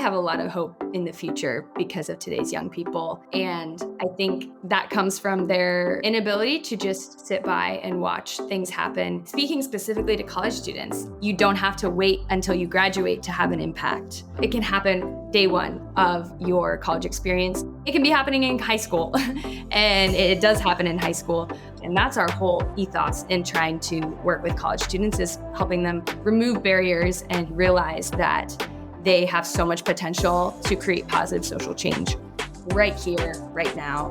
have a lot of hope in the future because of today's young people. And I think that comes from their inability to just sit by and watch things happen. Speaking specifically to college students, you don't have to wait until you graduate to have an impact. It can happen day one of your college experience. It can be happening in high school, and it does happen in high school. And that's our whole ethos in trying to work with college students, is helping them remove barriers and realize that they have so much potential to create positive social change right here, right now.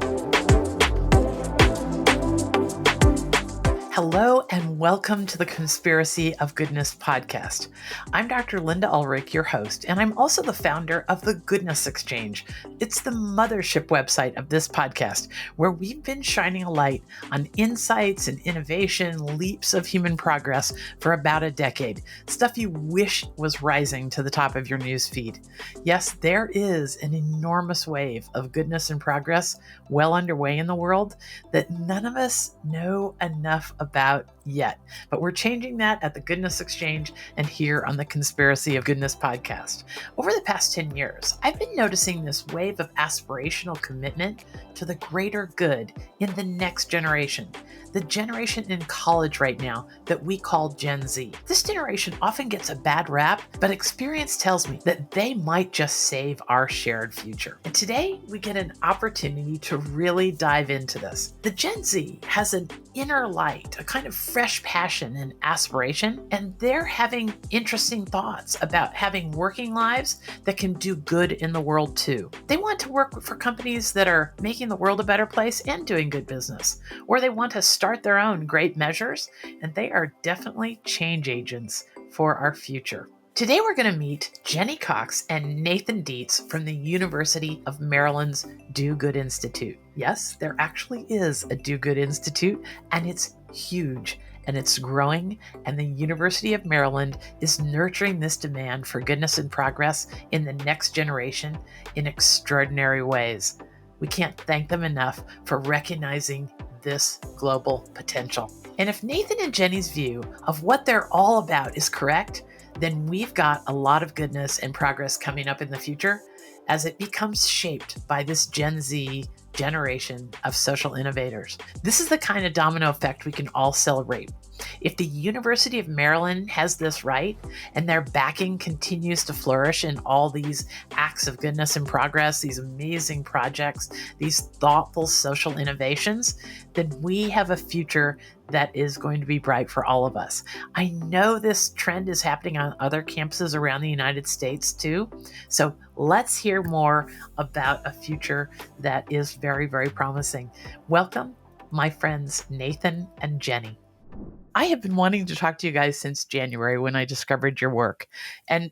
Hello and welcome to the Conspiracy of Goodness podcast. I'm Dr. Linda Ulrich, your host, and I'm also the founder of the Goodness Exchange. It's the mothership website of this podcast, where we've been shining a light on insights and innovation, leaps of human progress for about a decade. Stuff you wish was rising to the top of your news feed. Yes, there is an enormous wave of goodness and progress well underway in the world that none of us know enough about yet. But we're changing that at the Goodness Exchange and here on the Conspiracy of Goodness podcast. Over the past 10 years, I've been noticing this wave of aspirational commitment to the greater good in the next generation, the generation in college right now that we call Gen Z. This generation often gets a bad rap, but experience tells me that they might just save our shared future. And today we get an opportunity to really dive into this. The Gen Z has an inner light, a kind of fresh passion and aspiration, and they're having interesting thoughts about having working lives that can do good in the world too. They want to work for companies that are making the world a better place and doing good business, or they want to start their own great measures, and they are definitely change agents for our future. Today we're going to meet Jenny Cox and Nathan Dietz from the University of Maryland's Do Good Institute. Yes, there actually is a Do Good Institute, and it's huge, and it's growing, and the University of Maryland is nurturing this demand for goodness and progress in the next generation in extraordinary ways. We can't thank them enough for recognizing this global potential. And if Nathan and Jenny's view of what they're all about is correct, then we've got a lot of goodness and progress coming up in the future as it becomes shaped by this Gen Z generation of social innovators. This is the kind of domino effect we can all celebrate. If the University of Maryland has this right, and their backing continues to flourish in all these acts of goodness and progress, these amazing projects, these thoughtful social innovations, then we have a future that is going to be bright for all of us. I know this trend is happening on other campuses around the United States too. So let's hear more about a future that is very, very promising. Welcome, my friends Nathan and Jenny. I have been wanting to talk to you guys since January when I discovered your work. And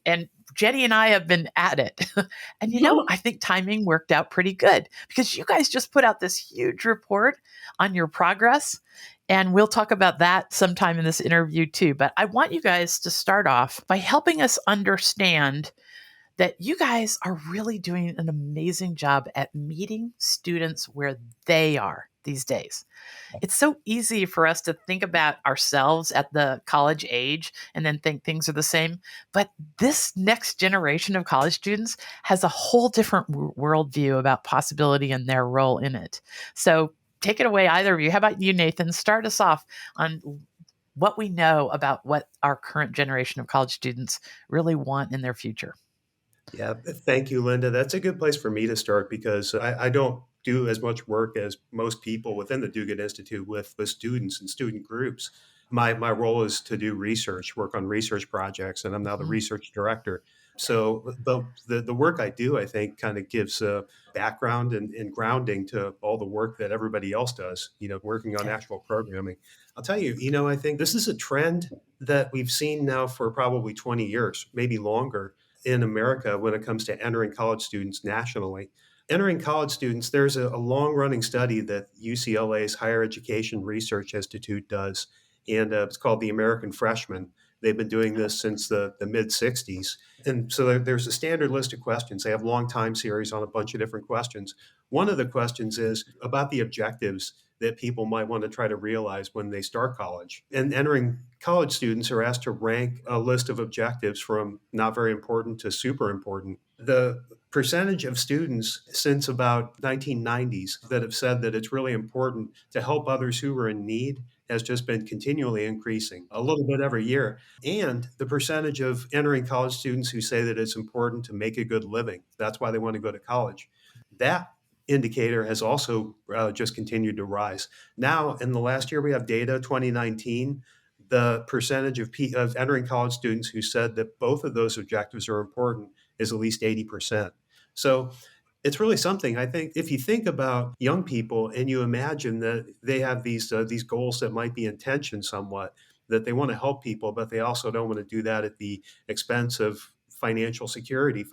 Jenny and I have been at it. And I think timing worked out pretty good because you guys just put out this huge report on your progress. And we'll talk about that sometime in this interview too. But I want you guys to start off by helping us understand that you guys are really doing an amazing job at meeting students where they are these days. It's so easy for us to think about ourselves at the college age and then think things are the same. But this next generation of college students has a whole different worldview about possibility and their role in it. So take it away, either of you. How about you, Nathan? Start us off on what we know about what our current generation of college students really want in their future. Yeah, thank you, Linda. That's a good place for me to start because I don't do as much work as most people within the Do Good Institute with students and student groups. My role is to do research, work on research projects, and I'm now the research director. So the work I do, I think, kind of gives a background and grounding to all the work that everybody else does, working on actual programming. I'll tell you, I think this is a trend that we've seen now for probably 20 years, maybe longer, in America when it comes to entering college students nationally. Entering college students, there's a long-running study that UCLA's Higher Education Research Institute does, and it's called the American Freshman. They've been doing this since the mid-'60s. And so there's a standard list of questions. They have long time series on a bunch of different questions. One of the questions is about the objectives that people might want to try to realize when they start college. And entering college students are asked to rank a list of objectives from not very important to super important. The percentage of students since about 1990s that have said that it's really important to help others who are in need has just been continually increasing a little bit every year. And the percentage of entering college students who say that it's important to make a good living, that's why they want to go to college, that indicator has also just continued to rise. Now, in the last year, we have data, 2019, the percentage of entering college students who said that both of those objectives are important is at least 80%. So it's really something. I think if you think about young people and you imagine that they have these goals that might be in tension somewhat, that they want to help people, but they also don't want to do that at the expense of financial security,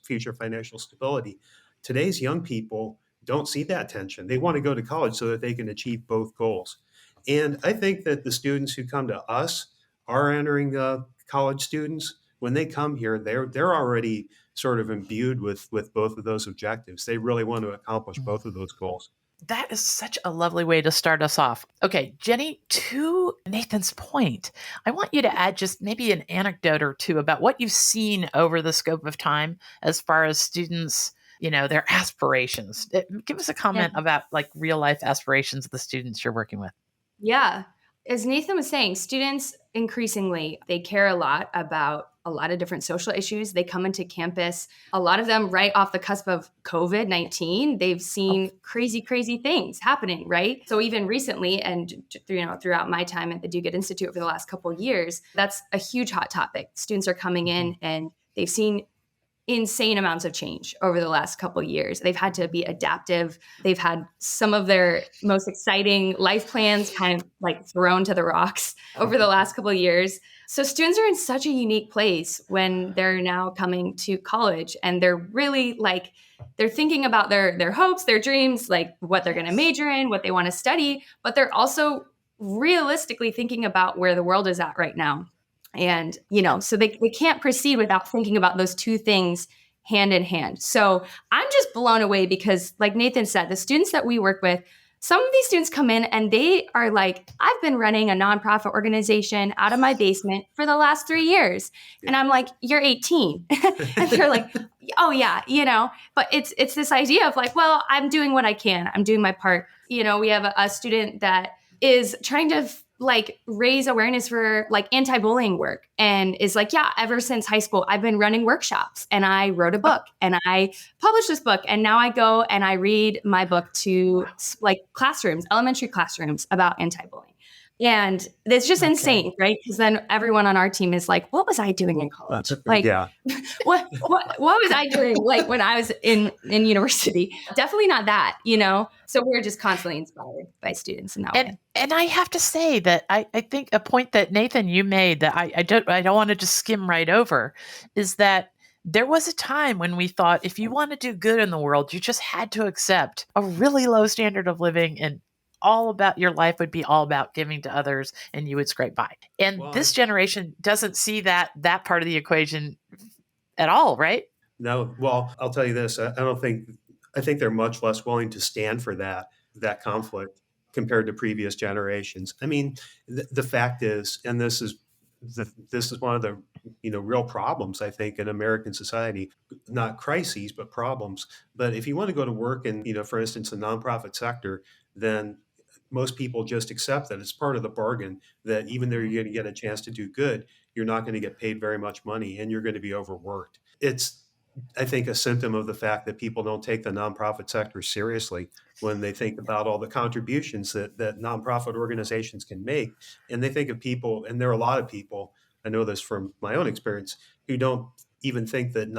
future financial stability. Today's young people don't see that tension. They want to go to college so that they can achieve both goals. And I think that the students who come to us are entering college students. When they come here, they're already sort of imbued with both of those objectives. They really want to accomplish both of those goals. That is such a lovely way to start us off. Okay, Jenny, to Nathan's point, I want you to add just maybe an anecdote or two about what you've seen over the scope of time as far as students, their aspirations. Give us a comment about like real life aspirations of the students you're working with. Yeah. As Nathan was saying, students increasingly, they care a lot about a lot of different social issues. They come into campus, a lot of them right off the cusp of COVID-19. They've seen crazy, crazy things happening, right? So even recently, and throughout my time at the Do Good Institute over the last couple of years, that's a huge hot topic. Students are coming in and they've seen insane amounts of change over the last couple of years. They've had to be adaptive. They've had some of their most exciting life plans kind of like thrown to the rocks over the last couple of years. So students are in such a unique place when they're now coming to college, and they're really like, they're thinking about their hopes, their dreams, like what they're going to major in, what they want to study, but they're also realistically thinking about where the world is at right now. And, so they can't proceed without thinking about those two things hand in hand. So I'm just blown away because, like Nathan said, the students that we work with, some of these students come in and they are like, I've been running a nonprofit organization out of my basement for the last 3 years. And I'm like, you're 18. And they're like, oh yeah, but it's this idea of like, well, I'm doing what I can. I'm doing my part. We have a student that is trying to raise awareness for like anti-bullying work, and is like, yeah, ever since high school, I've been running workshops, and I wrote a book and I published this book. And now I go and I read my book to like classrooms, elementary classrooms about anti-bullying. And it's just insane, right? Because then everyone on our team is like, what was I doing in college? Like, what was I doing like when I was in university? Definitely not that, So we're just constantly inspired by students in that way. And I have to say that I think a point that Nathan, you made that I don't want to just skim right over is that there was a time when we thought if you want to do good in the world, you just had to accept a really low standard of living, and all about your life would be all about giving to others, and you would scrape by. And this generation doesn't see that part of the equation at all, right? No. Well, I'll tell you this. I think they're much less willing to stand for that conflict compared to previous generations. I mean, the fact is, and this is one of the real problems, I think, in American society, not crises, but problems. But if you want to go to work in, for instance, the nonprofit sector, then most people just accept that it's part of the bargain that even though you're going to get a chance to do good, you're not going to get paid very much money and you're going to be overworked. It's, I think, a symptom of the fact that people don't take the nonprofit sector seriously when they think about all the contributions that nonprofit organizations can make. And they think of people, and there are a lot of people, I know this from my own experience, who don't even think that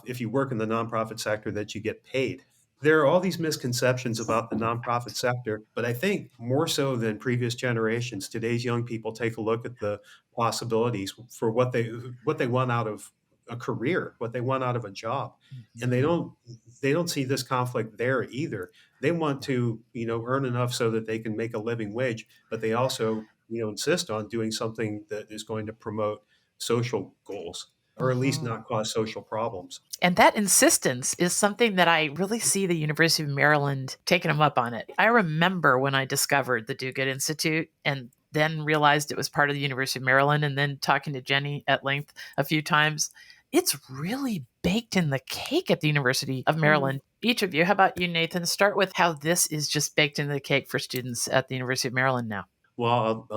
if you work in the nonprofit sector, that you get paid. There are all these misconceptions about the nonprofit sector, but I think more so than previous generations, today's young people take a look at the possibilities for what they want out of a career, what they want out of a job, and they don't see this conflict there either. They want to earn enough so that they can make a living wage, but they also insist on doing something that is going to promote social goals, or at least not cause social problems. And that insistence is something that I really see the University of Maryland taking them up on it. I remember when I discovered the Do Good Institute and then realized it was part of the University of Maryland, and then talking to Jenny at length a few times, it's really baked in the cake at the University of Mm. Maryland. Each of you, how about you, Nathan? Start with how this is just baked into the cake for students at the University of Maryland now. Well,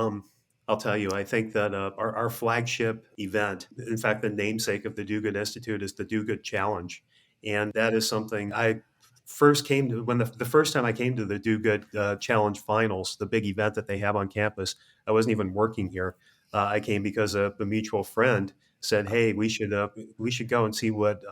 I'll tell you, I think that our flagship event, in fact, the namesake of the Do Good Institute, is the Do Good Challenge. And that is something I first came to when the first time I came to the Do Good Challenge finals, the big event that they have on campus. I wasn't even working here. I came because a mutual friend said, "Hey, we should go and see what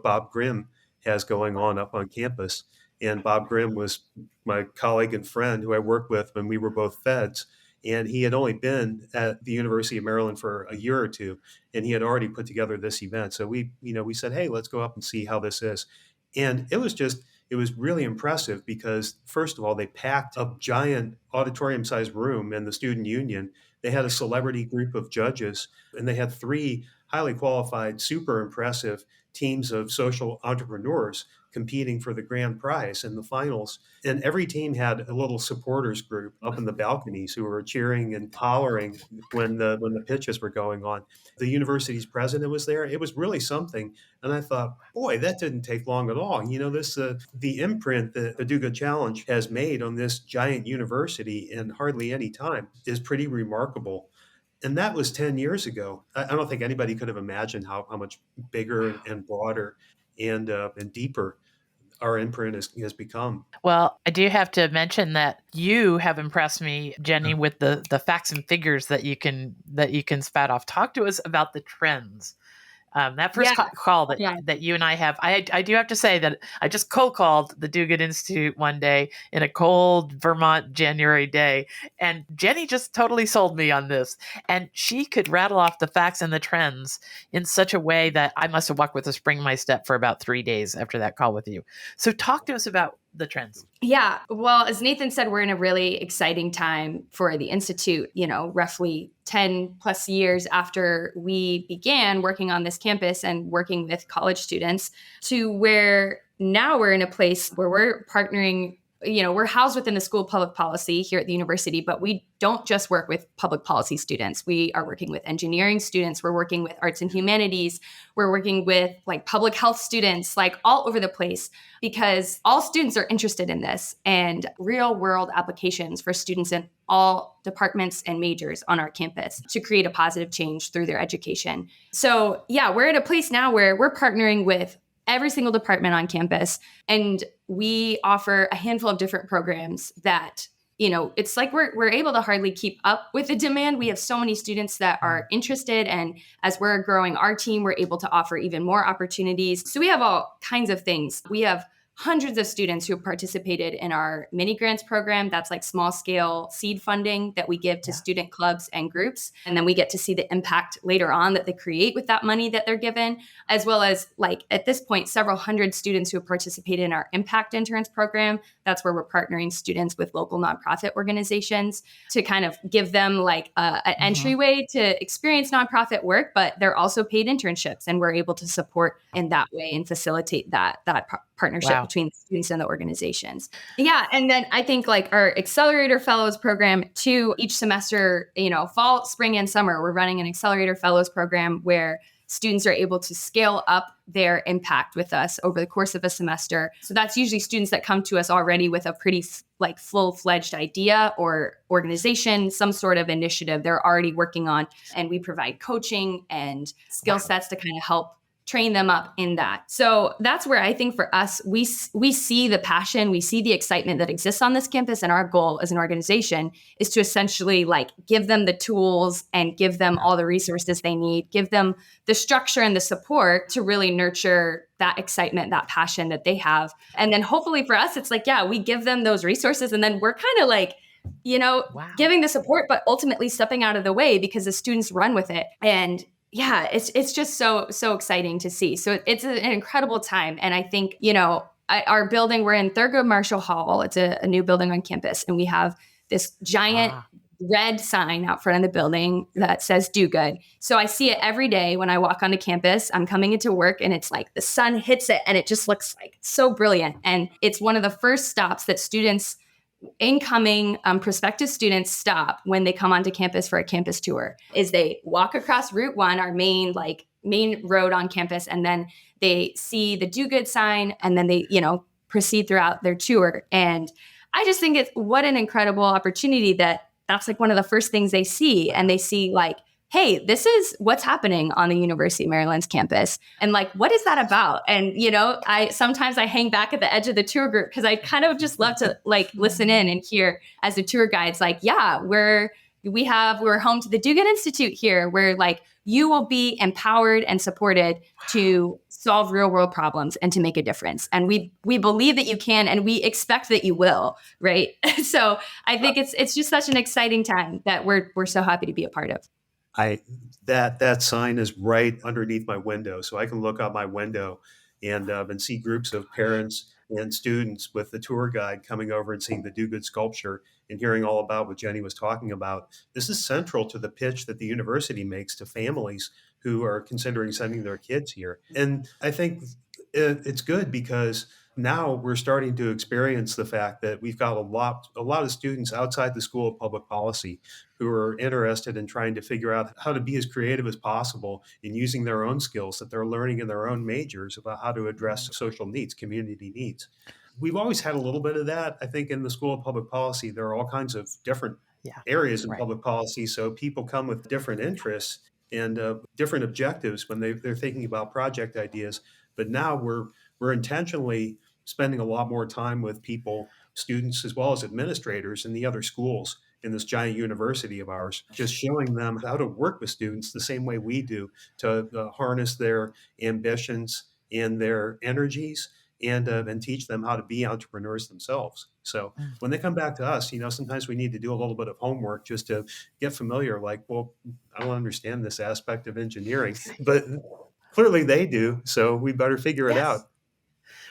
Bob Grimm has going up on campus." And Bob Grimm was my colleague and friend who I worked with when we were both feds. And he had only been at the University of Maryland for a year or two, and he had already put together this event. So we said, hey, let's go up and see how this is. And it was really impressive because, first of all, they packed a giant auditorium sized room in the student union. They had a celebrity group of judges, and they had three highly qualified, super impressive teams of social entrepreneurs competing for the grand prize in the finals. And every team had a little supporters group up in the balconies who were cheering and hollering when the pitches were going on. The university's president was there. It was really something. And I thought, boy, that didn't take long at all. This the imprint that the Do Good Challenge has made on this giant university in hardly any time is pretty remarkable. And that was 10 years ago. I don't think anybody could have imagined how much bigger and broader and deeper our imprint has become. Well, I do have to mention that you have impressed me, Jenny, with the facts and figures that you can spout off. Talk to us about the trends. That first Yeah. call that, Yeah. that you and I have, I do have to say that I just cold called the Do Good Institute one day in a cold Vermont January day. And Jenny just totally sold me on this. And she could rattle off the facts and the trends in such a way that I must have walked with a spring in my step for about 3 days after that call with you. So talk to us about the trends. Yeah. Well, as Nathan said, we're in a really exciting time for the Institute, roughly 10 plus years after we began working on this campus and working with college students, to where now we're in a place where we're partnering. We're housed within the School of Public Policy here at the university, but we don't just work with public policy students. We are working with engineering students. We're working with arts and humanities. We're working with public health students, all over the place, because all students are interested in this and real world applications for students in all departments and majors on our campus to create a positive change through their education. So yeah, we're at a place now where we're partnering with every single department on campus, and we offer a handful of different programs that, it's like we're able to hardly keep up with the demand. We have so many students that are interested, and as we're growing our team, we're able to offer even more opportunities. So we have all kinds of things. We have hundreds of students who have participated in our mini grants program. That's small scale seed funding that we give to student clubs and groups. And then we get to see the impact later on that they create with that money that they're given, as well as at this point, several hundred students who have participated in our impact interns program. That's where we're partnering students with local nonprofit organizations to kind of give them an entryway to experience nonprofit work, but they're also paid internships, and we're able to support in that way and facilitate that partnership between the students and the organizations. Yeah. And then I think our Accelerator Fellows program too, each semester, fall, spring, and summer, we're running an Accelerator Fellows program where students are able to scale up their impact with us over the course of a semester. So that's usually students that come to us already with a pretty full-fledged idea or organization, some sort of initiative they're already working on. And we provide coaching and skill sets to kind of help train them up in that. So that's where I think for us, we see the passion, we see the excitement that exists on this campus. And our goal as an organization is to essentially give them the tools and give them all the resources they need, give them the structure and the support to really nurture that excitement, that passion that they have. And then hopefully for us, it's we give them those resources, and then we're kind of giving the support, but ultimately stepping out of the way because the students run with it. And yeah, it's just so exciting to see. So it's an incredible time. And I think, our building, we're in Thurgood Marshall Hall. It's a new building on campus. And we have this giant red sign out front of the building that says Do Good. So I see it every day when I walk onto campus. I'm coming into work, and it's the sun hits it, and it just looks so brilliant. And it's one of the first stops that students, incoming prospective students, stop when they come onto campus for a campus tour, is they walk across Route 1, our main main road on campus, and then they see the do good sign, and then they, proceed throughout their tour. And I just think it's what an incredible opportunity that's like one of the first things they see. And they see like, hey, this is what's happening on the University of Maryland's campus. And like, what is that about? And, sometimes I hang back at the edge of the tour group because I kind of just love to like listen in and hear as the tour guides, like, yeah, we're home to the Do Good Institute here, where like you will be empowered and supported to solve real world problems and to make a difference. And we believe that you can, and we expect that you will, right? So I think it's just such an exciting time that we're so happy to be a part of. That sign is right underneath my window, so I can look out my window and see groups of parents and students with the tour guide coming over and seeing the Do Good sculpture and hearing all about what Jenny was talking about. This is central to the pitch that the university makes to families who are considering sending their kids here. And I think it's good because now we're starting to experience the fact that we've got a lot of students outside the School of Public Policy who are interested in trying to figure out how to be as creative as possible in using their own skills that they're learning in their own majors about how to address social needs, community needs. We've always had a little bit of that. I think in the School of Public Policy, there are all kinds of different areas in public policy. So people come with different interests and different objectives when they're thinking about project ideas. But now we're intentionally spending a lot more time with people, students, as well as administrators in the other schools in this giant university of ours, just showing them how to work with students the same way we do to harness their ambitions and their energies and teach them how to be entrepreneurs themselves. So when they come back to us, sometimes we need to do a little bit of homework just to get familiar, like, well, I don't understand this aspect of engineering, but clearly they do. So we better figure it out.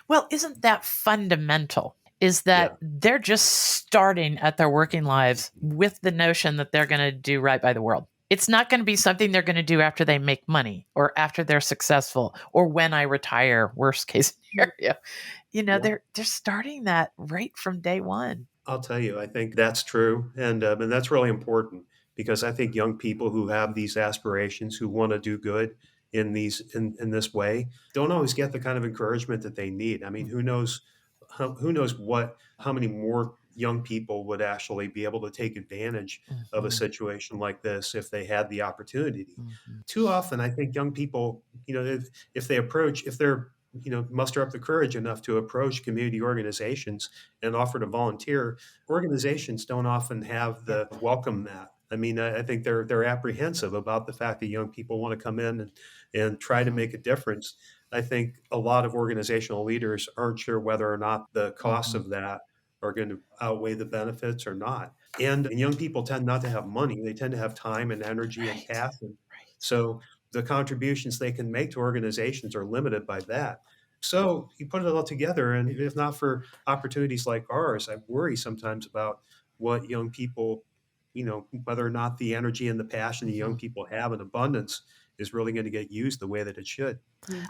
Well, isn't that fundamental? Is that they're just starting at their working lives with the notion that they're going to do right by the world. It's not going to be something they're going to do after they make money or after they're successful or when I retire, worst case scenario. They're starting that right from day one. I'll tell you, I think that's true. And that's really important because I think young people who have these aspirations, who want to do good in this way, don't always get the kind of encouragement that they need. I mean, who knows how many more young people would actually be able to take advantage of a situation like this if they had the opportunity. Too often, I think young people, if they're muster up the courage enough to approach community organizations and offer to volunteer, organizations don't often have the welcome that. I mean, I think they're apprehensive about the fact that young people want to come in and try to make a difference. I think a lot of organizational leaders aren't sure whether or not the costs of that are going to outweigh the benefits or not. And young people tend not to have money. They tend to have time and energy and passion. So the contributions they can make to organizations are limited by that. So you put it all together, and if not for opportunities like ours, I worry sometimes about what young people, whether or not the energy and the passion the young people have in abundance is really going to get used the way that it should.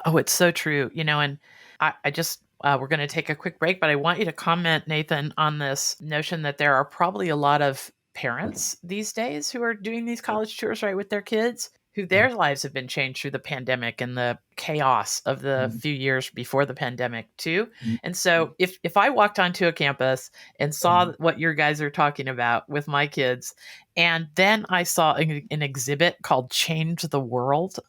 Oh, it's so true. And I just, we're going to take a quick break, but I want you to comment, Nathan, on this notion that there are probably a lot of parents these days who are doing these college tours, right, with their kids, who their lives have been changed through the pandemic and the chaos of the few years before the pandemic too. And so if I walked onto a campus and saw what your guys are talking about with my kids, and then I saw an exhibit called Change the World,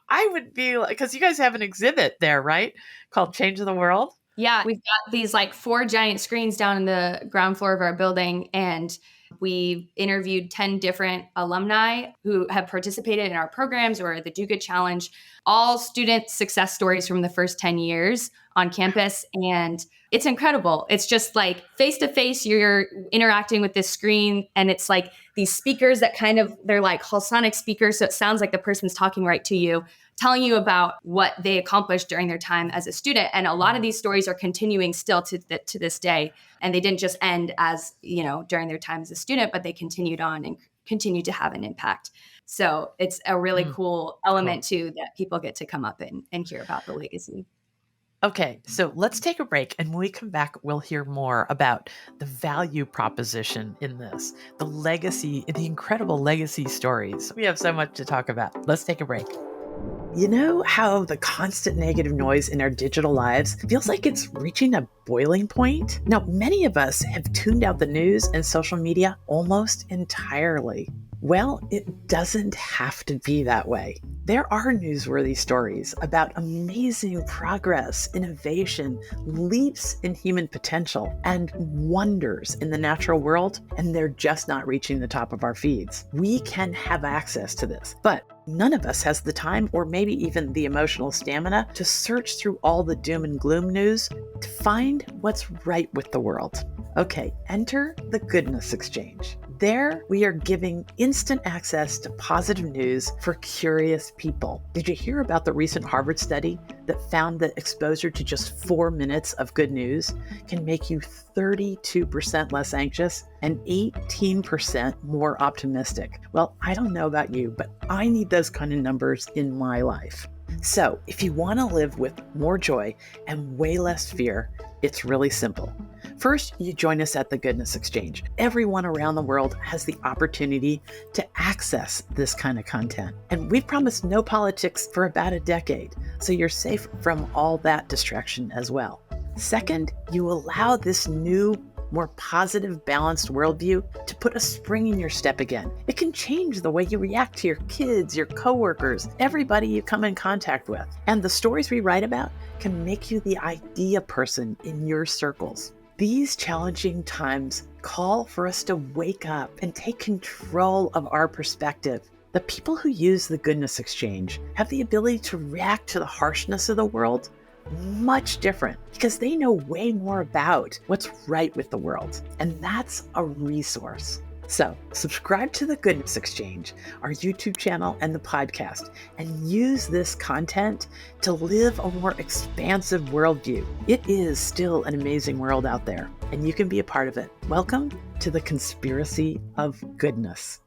I would be like, because you guys have an exhibit there, right? Called Change the World. Yeah, we've got these like 4 giant screens down in the ground floor of our building, and we interviewed 10 different alumni who have participated in our programs or the Do Good Challenge, all student success stories from the first 10 years on campus. And it's incredible. It's just like face to face, you're interacting with this screen, and it's like these speakers that they're like Hallsonic speakers. So it sounds like the person's talking right to you, telling you about what they accomplished during their time as a student. And a lot of these stories are continuing still to this day. And they didn't just end as, during their time as a student, but they continued on and continue to have an impact. So it's a really cool element too, that people get to come up and hear about the legacy. Okay, so let's take a break. And when we come back, we'll hear more about the value proposition in this, the legacy, the incredible legacy stories. We have so much to talk about. Let's take a break. You know how the constant negative noise in our digital lives feels like it's reaching a boiling point? Now, many of us have tuned out the news and social media almost entirely. Well, it doesn't have to be that way. There are newsworthy stories about amazing progress, innovation, leaps in human potential, and wonders in the natural world, and they're just not reaching the top of our feeds. We can have access to this, but none of us has the time or maybe even the emotional stamina to search through all the doom and gloom news to find what's right with the world. Okay, enter the Goodness Exchange. There, we are giving instant access to positive news for curious people. Did you hear about the recent Harvard study that found that exposure to just 4 minutes of good news can make you 32% less anxious and 18% more optimistic? Well, I don't know about you, but I need those kind of numbers in my life. So, if you want to live with more joy and way less fear, it's really simple. First, you join us at the Goodness Exchange. Everyone around the world has the opportunity to access this kind of content. And we've promised no politics for about a decade, so you're safe from all that distraction as well. Second, you allow this new, more positive, balanced worldview to put a spring in your step again. It can change the way you react to your kids, your coworkers, everybody you come in contact with. And the stories we write about can make you the idea person in your circles. These challenging times call for us to wake up and take control of our perspective. The people who use the Goodness Exchange have the ability to react to the harshness of the world much different because they know way more about what's right with the world. And that's a resource. So subscribe to the Goodness Exchange, our YouTube channel and the podcast, and use this content to live a more expansive worldview. It is still an amazing world out there, and you can be a part of it. Welcome to the Conspiracy of Goodness.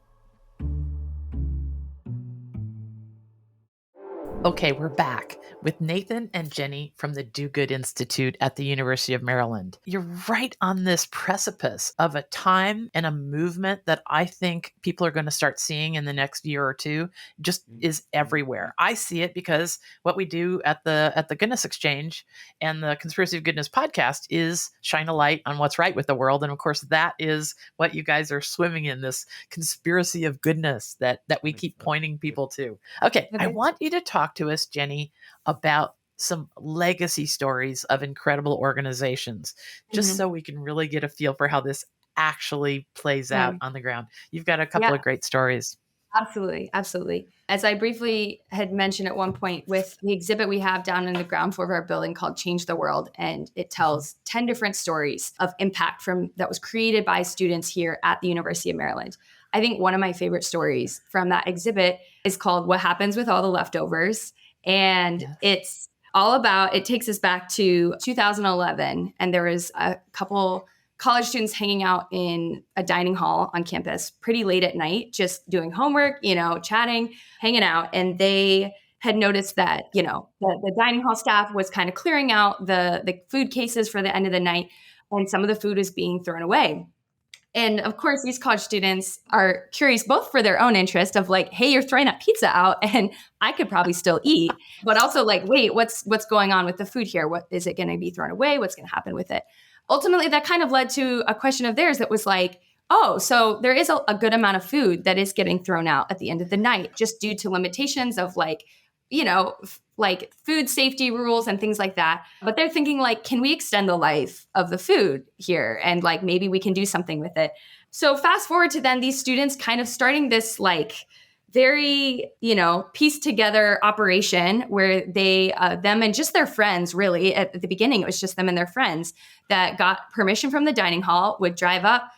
Okay, we're back with Nathan and Jenny from the Do Good Institute at the University of Maryland. You're right on this precipice of a time and a movement that I think people are going to start seeing in the next year or two. Just is everywhere. I see it because what we do at the Goodness Exchange and the Conspiracy of Goodness podcast is shine a light on what's right with the world. And of course, that is what you guys are swimming in, this conspiracy of goodness that we keep pointing people to. Okay, I want you to talk to us, Jenny, about some legacy stories of incredible organizations, just so we can really get a feel for how this actually plays out on the ground. You've got a couple of great stories. Absolutely. Absolutely. As I briefly had mentioned at one point with the exhibit we have down in the ground floor of our building called Change the World, and it tells 10 different stories of impact that was created by students here at the University of Maryland. I think one of my favorite stories from that exhibit is called What Happens with All the Leftovers. And it's all about, it takes us back to 2011. And there was a couple college students hanging out in a dining hall on campus pretty late at night, just doing homework, chatting, hanging out. And they had noticed that, the dining hall staff was kind of clearing out the food cases for the end of the night. And some of the food is being thrown away. And of course, these college students are curious both for their own interest of like, hey, you're throwing that pizza out and I could probably still eat, but also like, wait, what's going on with the food here? What is it going to be thrown away? What's going to happen with it? Ultimately, that kind of led to a question of theirs that was like, oh, so there is a good amount of food that is getting thrown out at the end of the night just due to limitations of like food safety rules and things like that. But they're thinking like, can we extend the life of the food here? And like, maybe we can do something with it. So fast forward to then these students kind of starting this like very, pieced together operation where they, them and just their friends, really at the beginning, it was just them and their friends that got permission from the dining hall, would drive up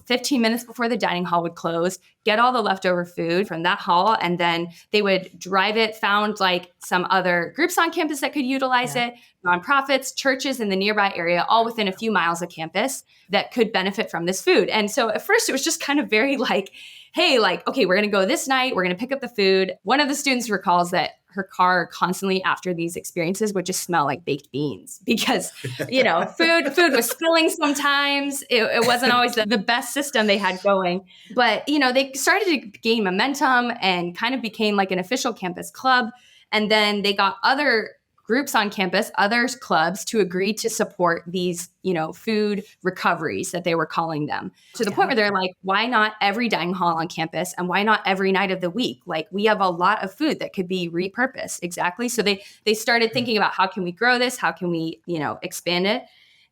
15 minutes before the dining hall would close, get all the leftover food from that hall, and then they would drive it, found like some other groups on campus that could utilize it, nonprofits, churches in the nearby area, all within a few miles of campus that could benefit from this food. And so at first it was just kind of very like, hey, like, okay, we're going to go this night, we're going to pick up the food. One of the students recalls that her car constantly after these experiences would just smell like baked beans because, food was spilling sometimes. It wasn't always the best system they had going. But, they started to gain momentum and kind of became like an official campus club. And then they got other groups on campus, other clubs to agree to support these, food recoveries that they were calling them, to the point where they're like, why not every dining hall on campus and why not every night of the week? Like, we have a lot of food that could be repurposed. Exactly. So they started thinking about, how can we grow this? How can we, expand it?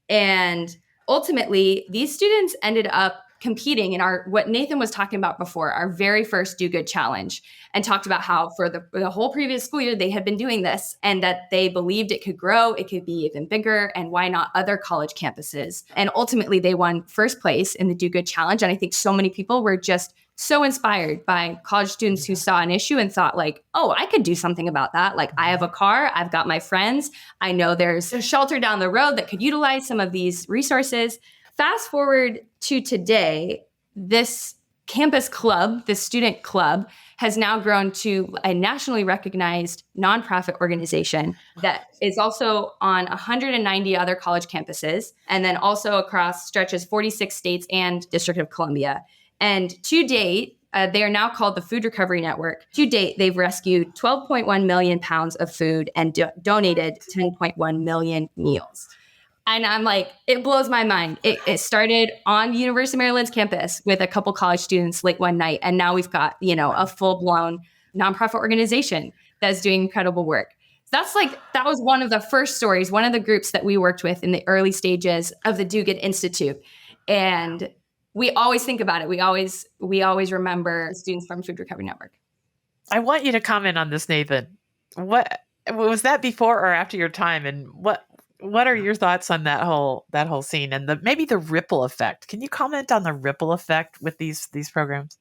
And ultimately, these students ended up competing in what Nathan was talking about before, our very first Do Good Challenge, and talked about how for the whole previous school year, they had been doing this and that they believed it could grow, it could be even bigger, and why not other college campuses? And ultimately, they won first place in the Do Good Challenge. And I think so many people were just so inspired by college students who saw an issue and thought like, oh, I could do something about that. Like, I have a car, I've got my friends, I know there's a shelter down the road that could utilize some of these resources. Fast forward to today, this campus club, this student club, has now grown to a nationally recognized nonprofit organization that is also on 190 other college campuses, and then also across stretches 46 states and District of Columbia. And to date, they are now called the Food Recovery Network. To date, they've rescued 12.1 million pounds of food and donated 10.1 million meals. And I'm like, it blows my mind. It started on University of Maryland's campus with a couple college students late one night. And now we've got, a full-blown nonprofit organization that's doing incredible work. That was one of the first stories, one of the groups that we worked with in the early stages of the Do Good Institute. And we always think about it. We always remember students from Food Recovery Network. I want you to comment on this, Nathan. What was that before or after your time, and what are your thoughts on that whole scene and maybe the ripple effect? Can you comment on the ripple effect with these programs?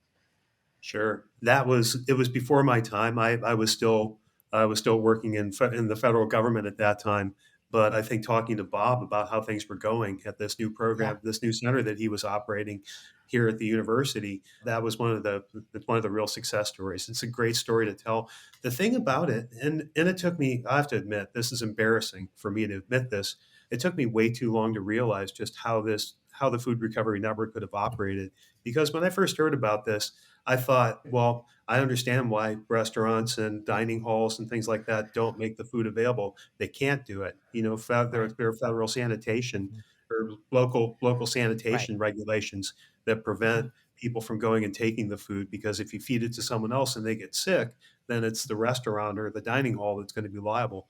Sure. It was before my time. I was still working in the federal government at that time. But I think talking to Bob about how things were going at this new program, this new center that he was operating here at the university, that was one of the real success stories. It's a great story to tell. The thing about it, and it took me, I have to admit, this is embarrassing for me to admit this. It took me way too long to realize just how the Food Recovery Network could have operated. Because when I first heard about this, I thought, well, I understand why restaurants and dining halls and things like that don't make the food available. They can't do it. There are federal sanitation or local sanitation regulations that prevent people from going and taking the food, because if you feed it to someone else and they get sick, then it's the restaurant or the dining hall that's going to be liable.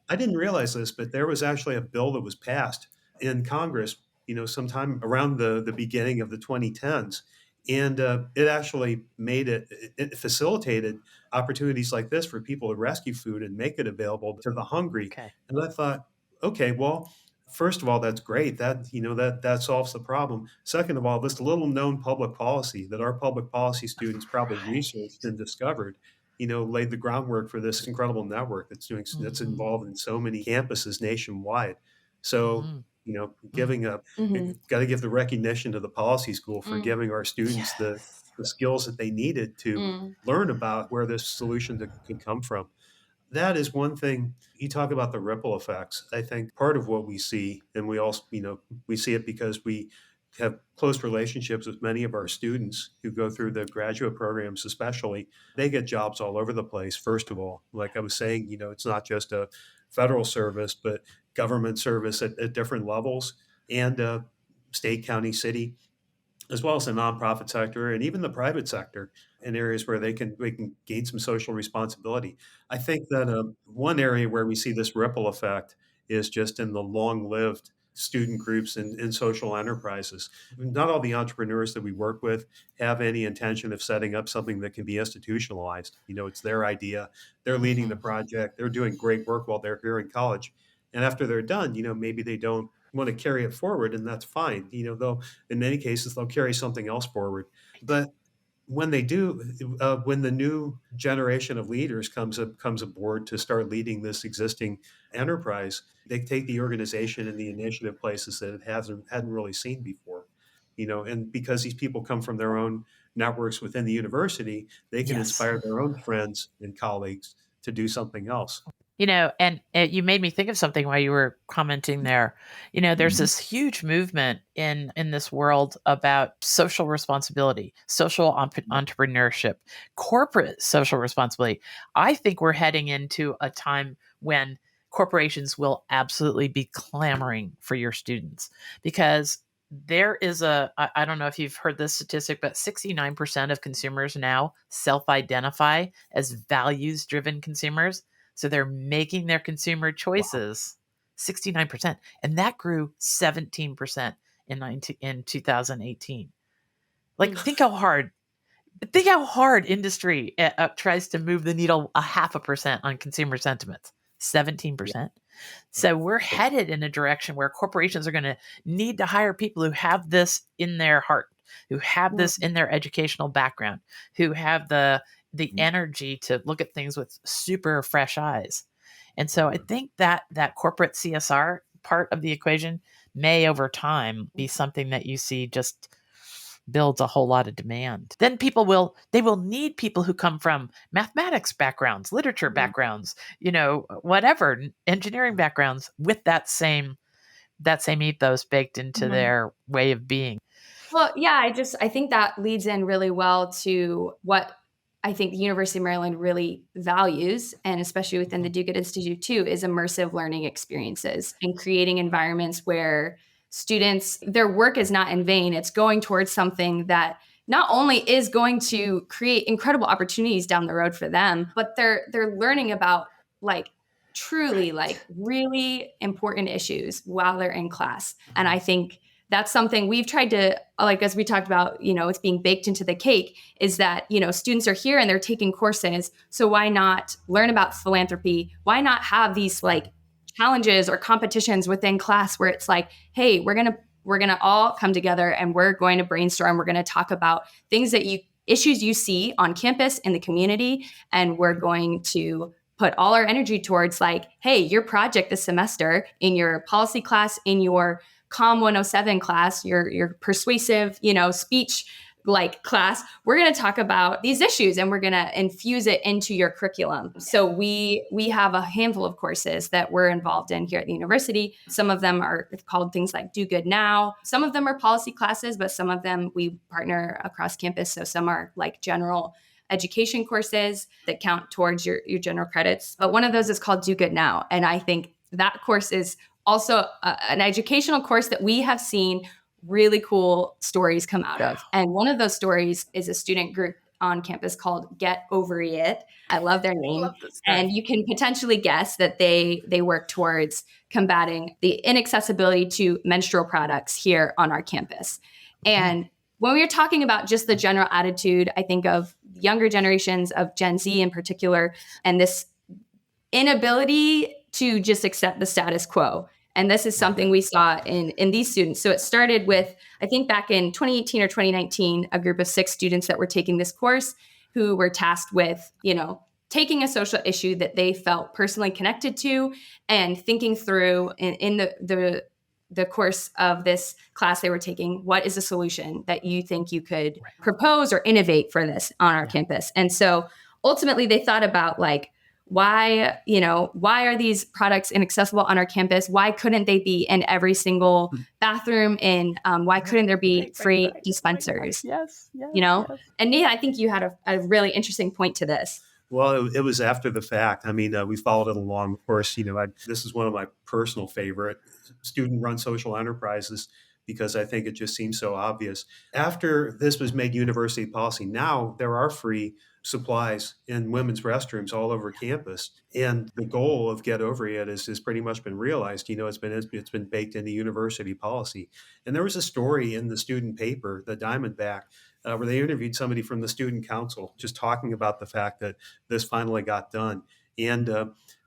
I didn't realize this, but there was actually a bill that was passed in Congress, sometime around the beginning of the 2010s. And it actually it facilitated opportunities like this for people to rescue food and make it available to the hungry. Okay. And I thought, okay, well, first of all, that's great. That solves the problem. Second of all, this little known public policy that our public policy students probably researched and discovered, laid the groundwork for this incredible network that's involved in so many campuses nationwide. So, giving up, got to give the recognition to the policy school for giving our students the skills that they needed to learn about where this solution could come from. That is one thing. You talk about the ripple effects. I think part of what we see, and we also, we see it because we have close relationships with many of our students who go through the graduate programs, especially. They get jobs all over the place, first of all. Like I was saying, it's not just a federal service, but government service at different levels, and state, county, city, as well as the nonprofit sector and even the private sector, in areas where they can gain some social responsibility. I think that one area where we see this ripple effect is just in the long-lived student groups and social enterprises. Not all the entrepreneurs that we work with have any intention of setting up something that can be institutionalized. It's their idea. They're leading the project. They're doing great work while they're here in college. And after they're done, maybe they don't want to carry it forward, and that's fine. They'll, in many cases, they'll carry something else forward. But when they do, when the new generation of leaders comes aboard to start leading this existing enterprise, they take the organization and the initiative places that it hadn't really seen before. And because these people come from their own networks within the university, they can inspire their own friends and colleagues to do something else. And you made me think of something while you were commenting there. There's this huge movement in this world about social responsibility, social entrepreneurship, corporate social responsibility. I think we're heading into a time when corporations will absolutely be clamoring for your students, because there is I don't know if you've heard this statistic, but 69% of consumers now self-identify as values-driven consumers. So they're making their consumer Wow. choices 69%. And that grew 17% in 2018. Like, Mm. think how hard industry tries to move the needle a 0.5% on consumer sentiments. Yeah. 17%. So we're headed in a direction where corporations are going to need to hire people who have this in their heart, who have this in their educational background, who have the energy to look at things with super fresh eyes. And so I think that corporate CSR part of the equation may over time be something that you see just builds a whole lot of demand. Then they will need people who come from mathematics backgrounds, literature backgrounds, whatever, engineering backgrounds, with that same ethos baked into Mhm. their way of being. Well, yeah, I think that leads in really well to what I think the University of Maryland really values, and especially within the Duke Institute too, is immersive learning experiences and creating environments where students, their work is not in vain. It's going towards something that not only is going to create incredible opportunities down the road for them, but they're learning about like truly like really important issues while they're in class. And I think that's something we've tried to, like, as we talked about, it's being baked into the cake, is that, students are here and they're taking courses. So why not learn about philanthropy? Why not have these like challenges or competitions within class where it's like, hey, we're going to all come together and we're going to brainstorm. We're going to talk about issues you see on campus in the community. And we're going to put all our energy towards like, hey, your project this semester in your policy class, in your Com 107 class, your persuasive, speech like class, we're going to talk about these issues and we're going to infuse it into your curriculum. So we have a handful of courses that we're involved in here at the university. Some of them are called things like Do Good Now. Some of them are policy classes, but some of them we partner across campus. So some are like general education courses that count towards your general credits. But one of those is called Do Good Now. And I think that course is also an educational course that we have seen really cool stories come out of. And one of those stories is a student group on campus called Get Over It. I love their I name. love this And guy. you can potentially guess that they work towards combating the inaccessibility to menstrual products here on our campus. And when we were talking about just the general attitude, I think of younger generations of Gen Z in particular, and this inability to just accept the status quo. And this is something we saw in these students. So it started with, I think back in 2018 or 2019, a group of 6 students that were taking this course who were tasked with, taking a social issue that they felt personally connected to and thinking through in the course of this class they were taking, what is a solution that you think you could propose or innovate for this on our campus? And so ultimately they thought about like, why are these products inaccessible on our campus? Why couldn't they be in every single bathroom? And why couldn't there be free dispensers? Yes, yes, yes. And Nia, I think you had a really interesting point to this. Well, it was after the fact. I mean, we followed it along. Of course, this is one of my personal favorite student-run social enterprises because I think it just seems so obvious. After this was made university policy, now there are free supplies in women's restrooms all over campus, and the goal of Get Over It has pretty much been realized. It's been baked into university policy. And there was a story in the student paper, the Diamondback, where they interviewed somebody from the student council, just talking about the fact that this finally got done. And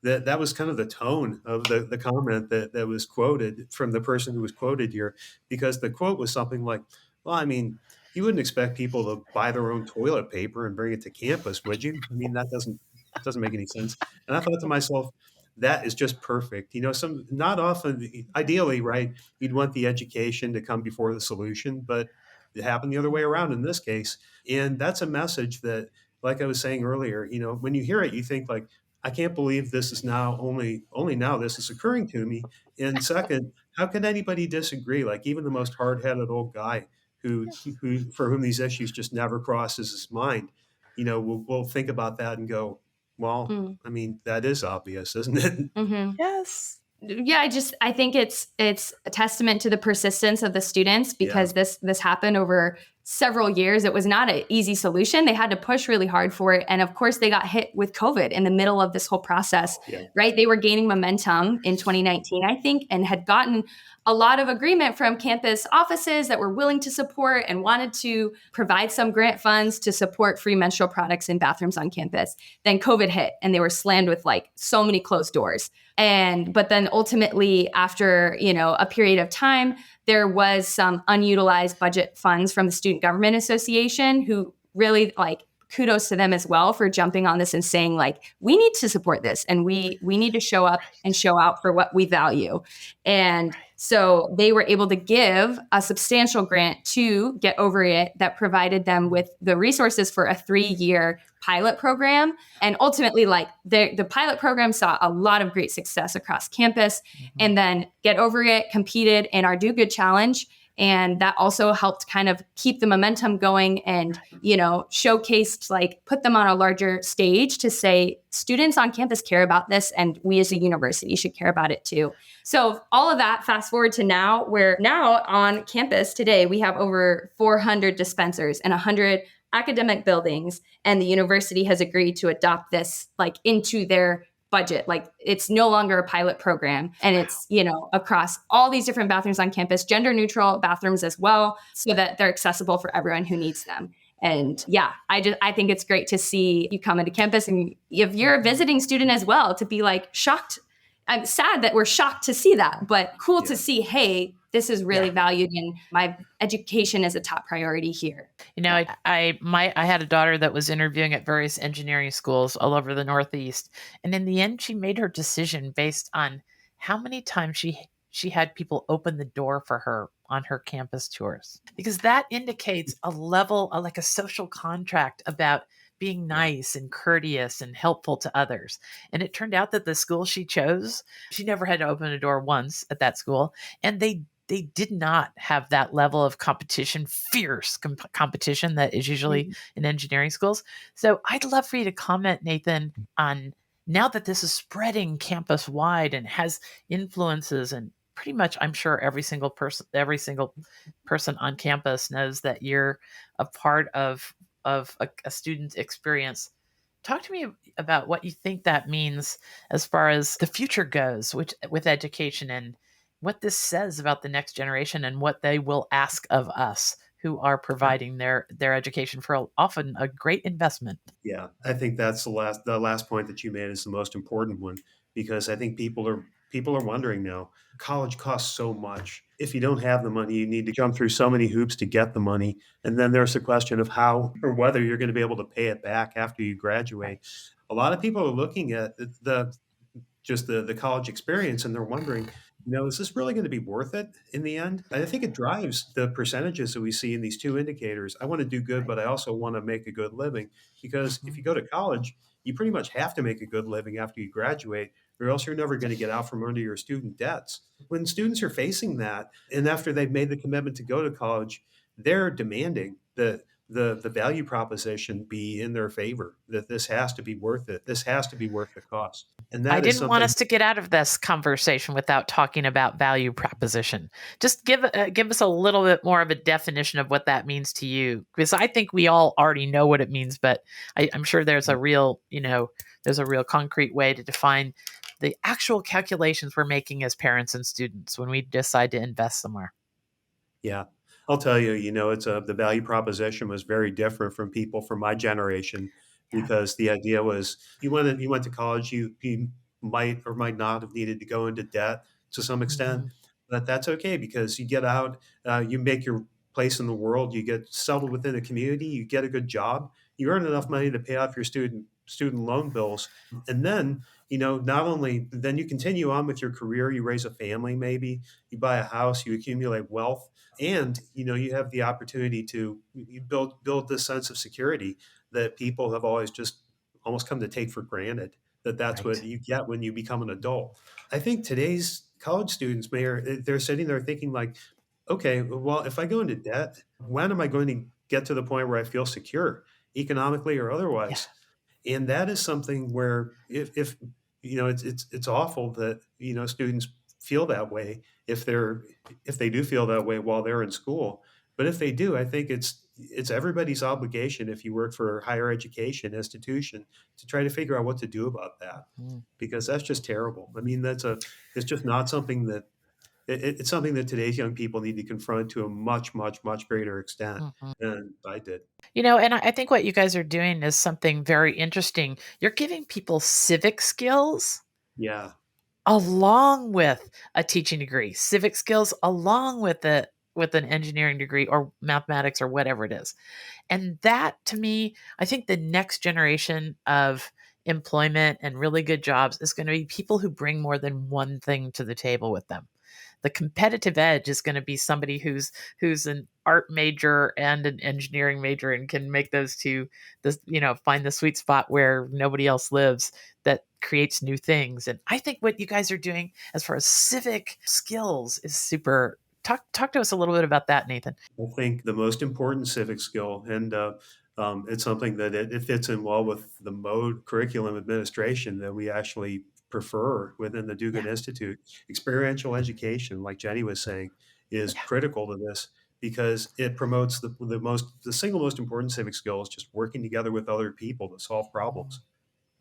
that was kind of the tone of the comment that was quoted from the person who was quoted here, because the quote was something like, well, I mean, you wouldn't expect people to buy their own toilet paper and bring it to campus, would you? I mean, that doesn't make any sense. And I thought to myself, that is just perfect. Some not often, ideally, right? You'd want the education to come before the solution, but it happened the other way around in this case. And that's a message that, like I was saying earlier, when you hear it, you think like, I can't believe this is now only now this is occurring to me. And second, how can anybody disagree? Like even the most hard-headed old guy who who for whom these issues just never crosses his mind, will think about that and go, well, Mm. I mean, that is obvious, isn't it? Mhm. Yes. Yeah, I think it's a testament to the persistence of the students Yeah. because this happened over several years. It was not an easy solution. They had to push really hard for it, and of course, they got hit with COVID in the middle of this whole process. Yeah. Right? They were gaining momentum in 2019, I think, and had gotten a lot of agreement from campus offices that were willing to support and wanted to provide some grant funds to support free menstrual products in bathrooms on campus. Then COVID hit, and they were slammed with like so many closed doors. But then ultimately after, a period of time, there was some unutilized budget funds from the Student Government Association who really like kudos to them as well for jumping on this and saying like we need to support this and we need to show up and show out for what we value. And so they were able to give a substantial grant to Get Over It that provided them with the resources for a 3-year pilot program. And ultimately, like the pilot program saw a lot of great success across campus. Mhm. And then Get Over It competed in our Do Good Challenge. And that also helped kind of keep the momentum going and, showcased, like put them on a larger stage to say students on campus care about this and we as a university should care about it too. So all of that, fast forward to now, where now on campus today, we have over 400 dispensers and 100 academic buildings, and the university has agreed to adopt this like into their budget. Like it's no longer a pilot program, and it's across all these different bathrooms on campus, gender neutral bathrooms as well, so that they're accessible for everyone who needs them. And yeah, I think it's great to see you come into campus, and if you're a visiting student as well, to be like shocked. I'm sad that we're shocked to see that, but cool to Yeah. see, hey, this is really Yeah. valued and my education is a top priority here. I had a daughter that was interviewing at various engineering schools all over the Northeast, and in the end, she made her decision based on how many times she had people open the door for her on her campus tours, because that indicates a level, like a social contract about being Yeah. nice and courteous and helpful to others. And it turned out that the school she chose, she never had to open a door once at that school, and they did not have that level of competition, fierce competition that is usually Mhm. in engineering schools. So I'd love for you to comment, Nathan, on now that this is spreading campus wide and has influences, and pretty much I'm sure every single person on campus knows that you're a part of a student's experience. Talk to me about what you think that means as far as the future goes, which with education, and what this says about the next generation and what they will ask of us who are providing their education for often a great investment. Yeah, I think that's the last point that you made is the most important one because I think people are wondering now. College costs so much. If you don't have the money, you need to jump through so many hoops to get the money, and then there's the question of how or whether you're going to be able to pay it back after you Right. graduate. A lot of people are looking at the college experience and they're wondering, is this really going to be worth it in the end? I think it drives the percentages that we see in these two indicators. I want to do good, Right. but I also want to make a good living because if Mhm. you go to college, you pretty much have to make a good living after you graduate, or else you're never going to get out from under your student debts. When students are facing that, and after they've made the commitment to go to college, they're demanding that the value proposition be in their favor, that this has to be worth it. This has to be worth the cost. And I that is didn't want something. us to get out of this conversation without talking about value proposition. Just give us a little bit more of a definition of what that means to you, because I think we all already know what it means, but I'm sure there's a real concrete way to define the actual calculations we're making as parents and students when we decide to invest somewhere. Yeah. I'll tell you, the value proposition was very different from people from my generation Yeah. because the idea was you went to college, you might or might not have needed to go into debt to some extent, Mhm. but that's okay because you get out, you make your place in the world, you get settled within a community, you get a good job, you earn enough money to pay off your student loan bills, and then not only then you continue on with your career, you raise a family, maybe you buy a house, you accumulate wealth, and you have the opportunity to you build this sense of security that people have always just almost come to take for granted, that's Right. what you get when you become an adult. I think today's college students they're sitting there thinking like, okay, well, if I go into debt, when am I going to get to the point where I feel secure economically or Yeah. otherwise? And that is something where if it's awful that students feel that way if they do feel that way while they're in school. But if they do, I think it's everybody's obligation if you work for a higher education institution to try to figure out what to do about that, Mhm. because that's just terrible. I mean, it's just not something that it's something that today's young people need to confront to a much, much, much greater extent Mhm. than I did. And I think what you guys are doing is something very interesting. You're giving people civic skills Yeah. along with a teaching degree, civic skills along with an engineering degree or mathematics or whatever it is. And that to me, I think the next generation of employment and really good jobs is going to be people who bring more than one thing to the table with them. The competitive edge is going to be somebody who's an art major and an engineering major and can make those two find the sweet spot where nobody else lives, that creates new things. And I think what you guys are doing as far as civic skills is super. Talk to us a little bit about that, Nathan. I think the most important civic skill, and it's something that it fits in well with the mode curriculum administration that we actually prefer within the Yeah. Dugan Institute. Experiential education, like Jenny was saying, is Yeah. critical to this because it promotes the single most important civic skill is just working together with other people to solve problems.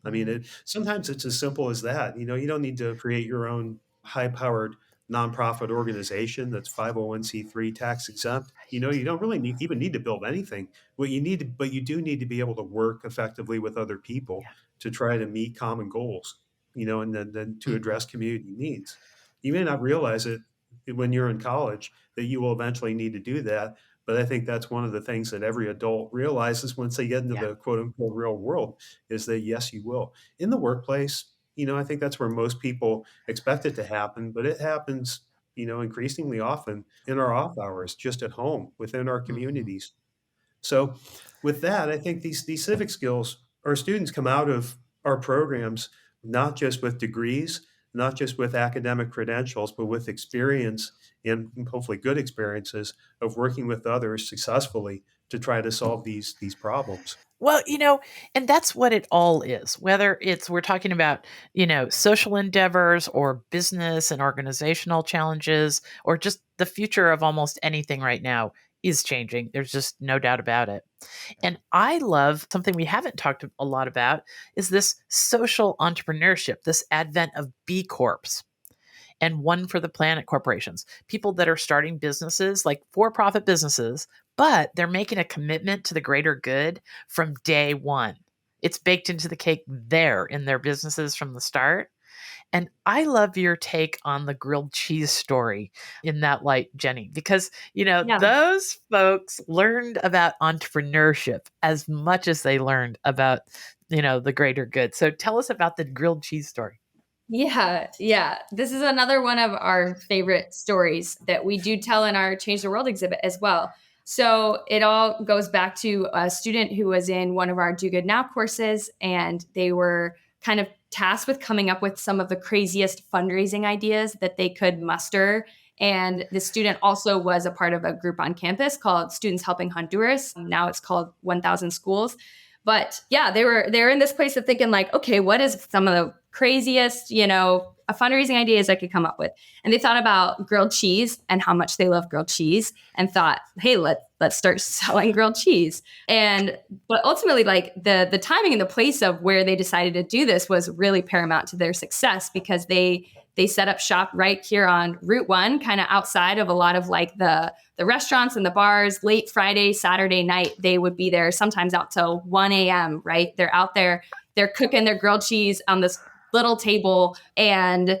I mean, Mm. sometimes it's as simple as that. You don't need to create your own high-powered nonprofit organization that's 501c3 tax exempt. Right. You don't really even need to build anything. But you do need to be able to work effectively with other people Yeah. to try to meet common goals. And then to Mhm. address community needs. You may not realize it when you're in college that you will eventually need to do that. But I think that's one of the things that every adult realizes once they get into Yeah. the quote unquote real world is that yes, you will. In the workplace, I think that's where most people expect it to happen, but it happens, increasingly often in our off hours, just at home, within our Mhm. communities. So with that, I think these civic skills, our students come out of our programs not just with degrees, not just with academic credentials, but with experience and hopefully good experiences of working with others successfully to try to solve these problems. Well, and that's what it all is. Whether it's we're talking about, social endeavors or business and organizational challenges or just the future of almost anything right now is changing. There's just no doubt about it. And I love something we haven't talked a lot about is this social entrepreneurship, this advent of B Corps and One for the Planet corporations, people that are starting businesses like for profit businesses, but they're making a commitment to the greater good from day one. It's baked into the cake there in their businesses from the start. And I love your take on the grilled cheese story in that light, Jenny, because, Yeah. those folks learned about entrepreneurship as much as they learned about, the greater good. So tell us about the grilled cheese story. Yeah, yeah. This is another one of our favorite stories that we do tell in our Change the World exhibit as well. So it all goes back to a student who was in one of our Do Good Now courses, and they were kind of tasked with coming up with some of the craziest fundraising ideas that they could muster. And the student also was a part of a group on campus called Students Helping Honduras. Now it's called 1000 Schools. But yeah, they were in this place of thinking like, okay, what is some of the craziest, fundraising ideas I could come up with? And they thought about grilled cheese and how much they love grilled cheese, and thought, hey, let's start selling grilled cheese. And but ultimately, like the timing and the place of where they decided to do this was really paramount to their success, because they set up shop right here on Route 1, kind of outside of a lot of like the restaurants and the bars. Late Friday, Saturday night, they would be there sometimes out till 1 a.m., right? They're out there, they're cooking their grilled cheese on this little table. And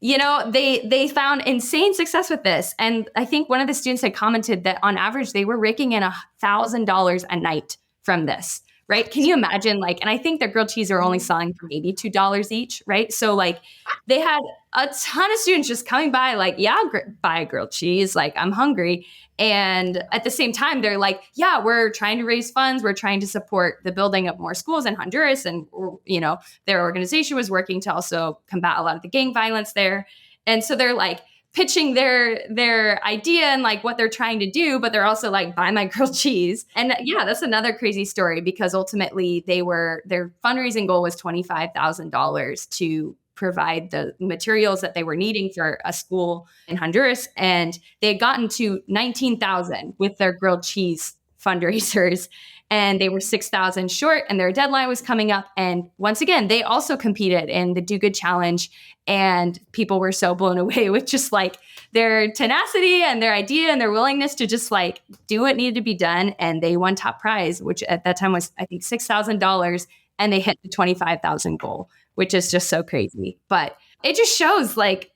they found insane success with this. And I think one of the students had commented that on average, they were raking in $1,000 a night from this, right? Can you imagine, like, and I think their grilled cheese are only selling for maybe $2 each, right? So like they had a ton of students just coming by like, yeah, I'll buy a grilled cheese. Like, I'm hungry. And at the same time, they're like, yeah, we're trying to raise funds. We're trying to support the building of more schools in Honduras. And, you know, their organization was working to also combat a lot of the gang violence there. And so they're like pitching their idea and like what they're trying to do, but they're also like, buy my grilled cheese. And yeah, that's another crazy story, because ultimately their fundraising goal was $25,000 to provide the materials that they were needing for a school in Honduras. And they had gotten to 19,000 with their grilled cheese fundraisers, and they were 6,000 short, and their deadline was coming up. And once again, they also competed in the Do Good Challenge, and people were so blown away with just like their tenacity and their idea and their willingness to just like do what needed to be done. And they won top prize, which at that time was, I think, $6,000, and they hit the 25,000 goal, which is just so crazy. But it just shows like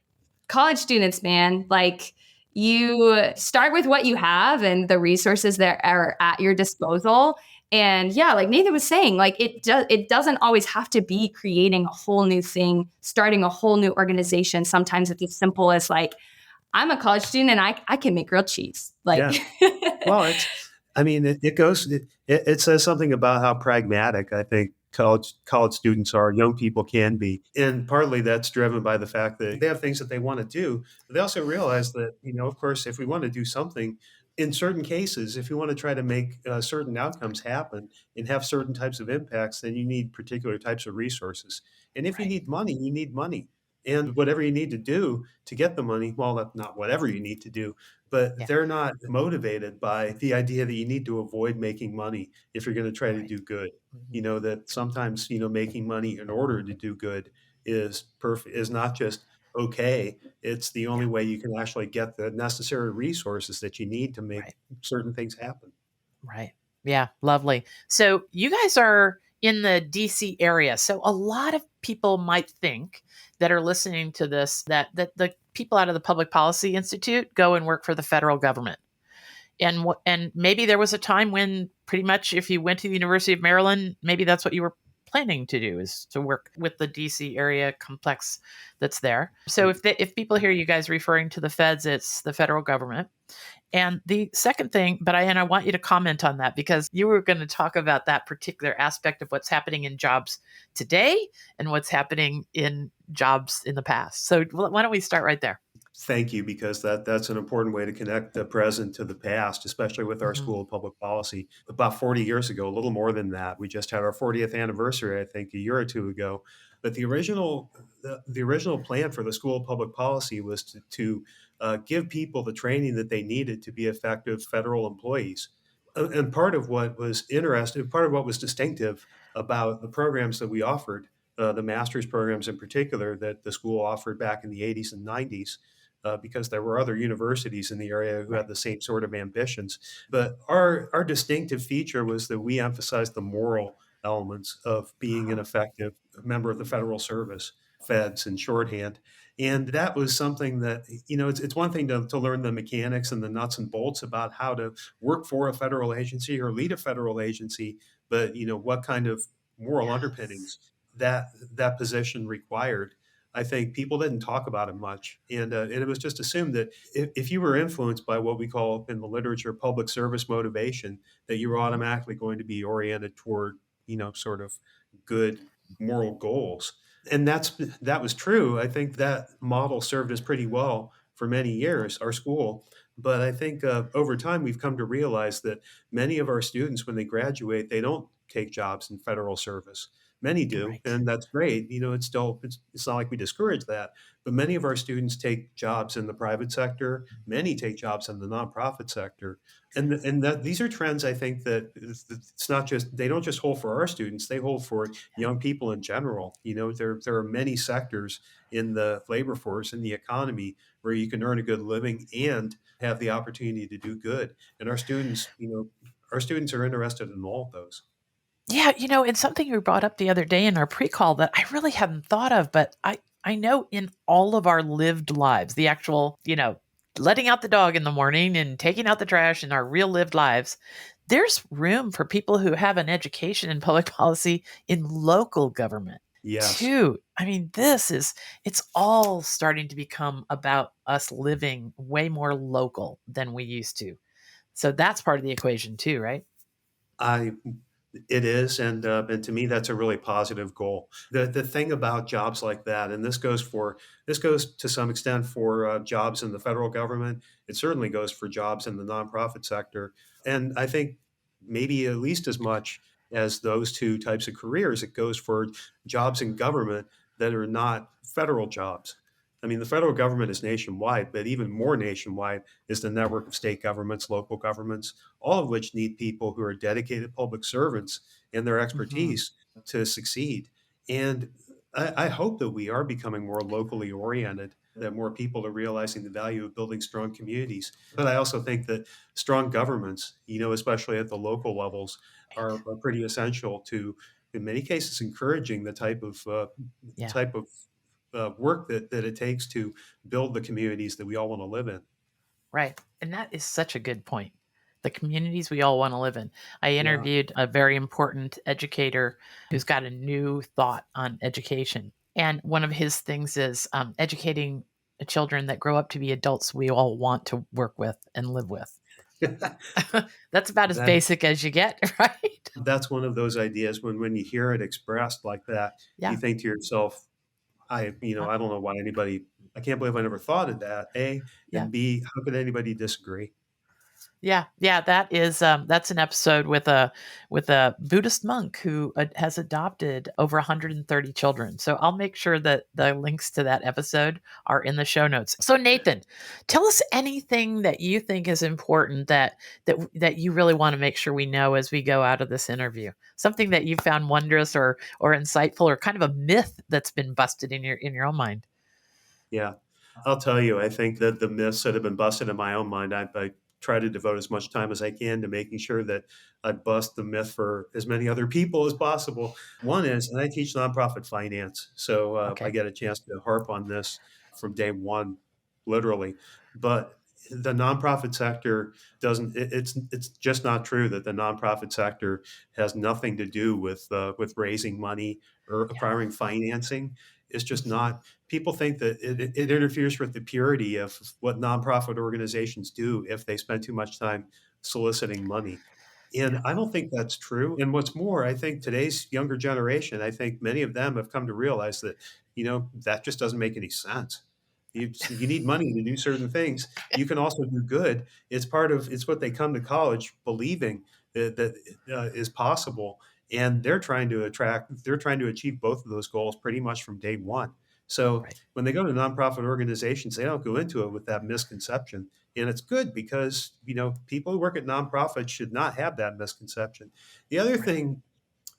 college students, man, like you start with what you have and the resources that are at your disposal. And yeah, like Nathan was saying, like it doesn't always have to be creating a whole new thing, starting a whole new organization. Sometimes it's as simple as like, I'm a college student and I can make grilled cheese. Like, Yeah. Well, it says something about how pragmatic I think college students are, young people can be. And partly that's driven by the fact that they have things that they want to do. But they also realize that, of course, if we want to do something, in certain cases, if you want to try to make certain outcomes happen and have certain types of impacts, then you need particular types of resources. And if you Right. need money, you need money. And whatever you need to do to get the money, well, not whatever you need to do, but Yeah. they're not motivated by the idea that you need to avoid making money if you're going to try to Right. do good. Mhm. That sometimes, making money in order to do good is perfect, is not just okay. It's the only Yeah. way you can actually get the necessary resources that you need to make Right. certain things happen. Right. Yeah. Lovely. So you guys are in the DC area. So a lot of people might think that are listening to this that the people out of the Public Policy Institute go and work for the federal government. And maybe there was a time when pretty much if you went to the University of Maryland, maybe that's what you were planning to do, is to work with the DC area complex that's there. So if people hear you guys referring to the feds, it's the federal government. And the second thing, and I want you to comment on that, because you were going to talk about that particular aspect of what's happening in jobs today and what's happening in jobs in the past. So why don't we start right there? Thank you, because that's an important way to connect the present to the past, especially with our Mhm. School of Public Policy. About 40 years ago, a little more than that, we just had our 40th anniversary, I think, a year or two ago. But the original plan for the School of Public Policy was to give people the training that they needed to be effective federal employees. And part of what was interesting, part of what was distinctive about the programs that we offered, the master's programs in particular that the school offered back in the 80s and 90s, because there were other universities in the area who Right. had the same sort of ambitions. But our distinctive feature was that we emphasized the moral elements of being an Uh-huh. effective member of the federal service, feds in shorthand. And that was something that, it's one thing to learn the mechanics and the nuts and bolts about how to work for a federal agency or lead a federal agency, but, what kind of moral Yes. underpinnings that position required. I think people didn't talk about it much, and it was just assumed that if you were influenced by what we call in the literature public service motivation, that you were Mhm. automatically going to be oriented toward sort of good moral goals, and that was true. I think that model served us pretty well for many years, our school. But I think over time we've come to realize that many of our students, when they graduate, they don't take jobs in federal service. Many do, Right. and that's great. It's not like we discourage that, but many of our students take jobs in the private sector. Many take jobs in the nonprofit sector, and that these are trends. I think that it's not just they don't just hold for our students; they hold for young people in general. There are many sectors in the labor force in the economy where you can earn a good living and have the opportunity to do good. And our students are interested in all of those. Yeah, it's something you brought up the other day in our pre-call that I really hadn't thought of, but I know in all of our lived lives, the actual, letting out the dog in the morning and taking out the trash in our real lived lives, there's room for people who have an education in public policy in local government Yes. too. I mean, it's all starting to become about us living way more local than we used to. So that's part of the equation too, right? I It is, and to me, that's a really positive goal. The thing about jobs like that, and this goes to some extent for jobs in the federal government. It certainly goes for jobs in the nonprofit sector, and I think maybe at least as much as those two types of careers, it goes for jobs in government that are not federal jobs. I mean, the federal government is nationwide, but even more nationwide is the network of state governments, local governments, all of which need people who are dedicated public servants and their Hmm. expertise to succeed. And I hope that we are becoming more locally oriented, that more people are realizing the value of building strong communities. But I also think that strong governments, especially at the local levels, are pretty essential to, in many cases, encouraging the Yeah. type of work that it takes to build the communities that we all want to live in. Right. And that is such a good point. The communities we all want to live in. I Yeah. interviewed a very important educator who's got a new thought on education. And one of his things is educating children that grow up to be adults we all want to work with and live with. That's about as that basic as you get, right? that's one of those ideas when you hear it expressed like that, you Yeah. think to yourself, Uh, I don't know why anybody, I can't believe I never thought of that, A, yeah. and B, how could anybody disagree? Yeah, yeah, that's an episode with a Buddhist monk who has adopted over 130 children. So I'll make sure that the links to that episode are in the show notes. So Nathan, tell us anything that you think is important that you really want to make sure we know as we go out of this interview. Something that you found wondrous or insightful or kind of a myth that's been busted in your own mind. Yeah. I'll tell you, I think that the myths that have been busted in my own mind, I try to devote as much time as I can to making sure that I bust the myth for as many other people as possible. One is, and I teach nonprofit finance, so I Okay. get a chance to harp on this from day one, literally. But the nonprofit sector doesn't. It's just not true that the nonprofit sector has nothing to do with raising money or Yeah. acquiring financing. It's just Mhm. not. People think that it interferes with the purity of what nonprofit organizations do if they spend too much time soliciting money. And Yeah. I don't think that's true. And what's more, I think today's younger generation, I think many of them have come to realize that, that just doesn't make any sense. You need money to do certain things. You can also do good. It's what they come to college believing that is possible. And they're trying to achieve both of those goals pretty much from day one. So Right. when they go to nonprofit organizations, they don't go into it with that misconception. And it's good because, people who work at nonprofits should not have that misconception. The other Right. thing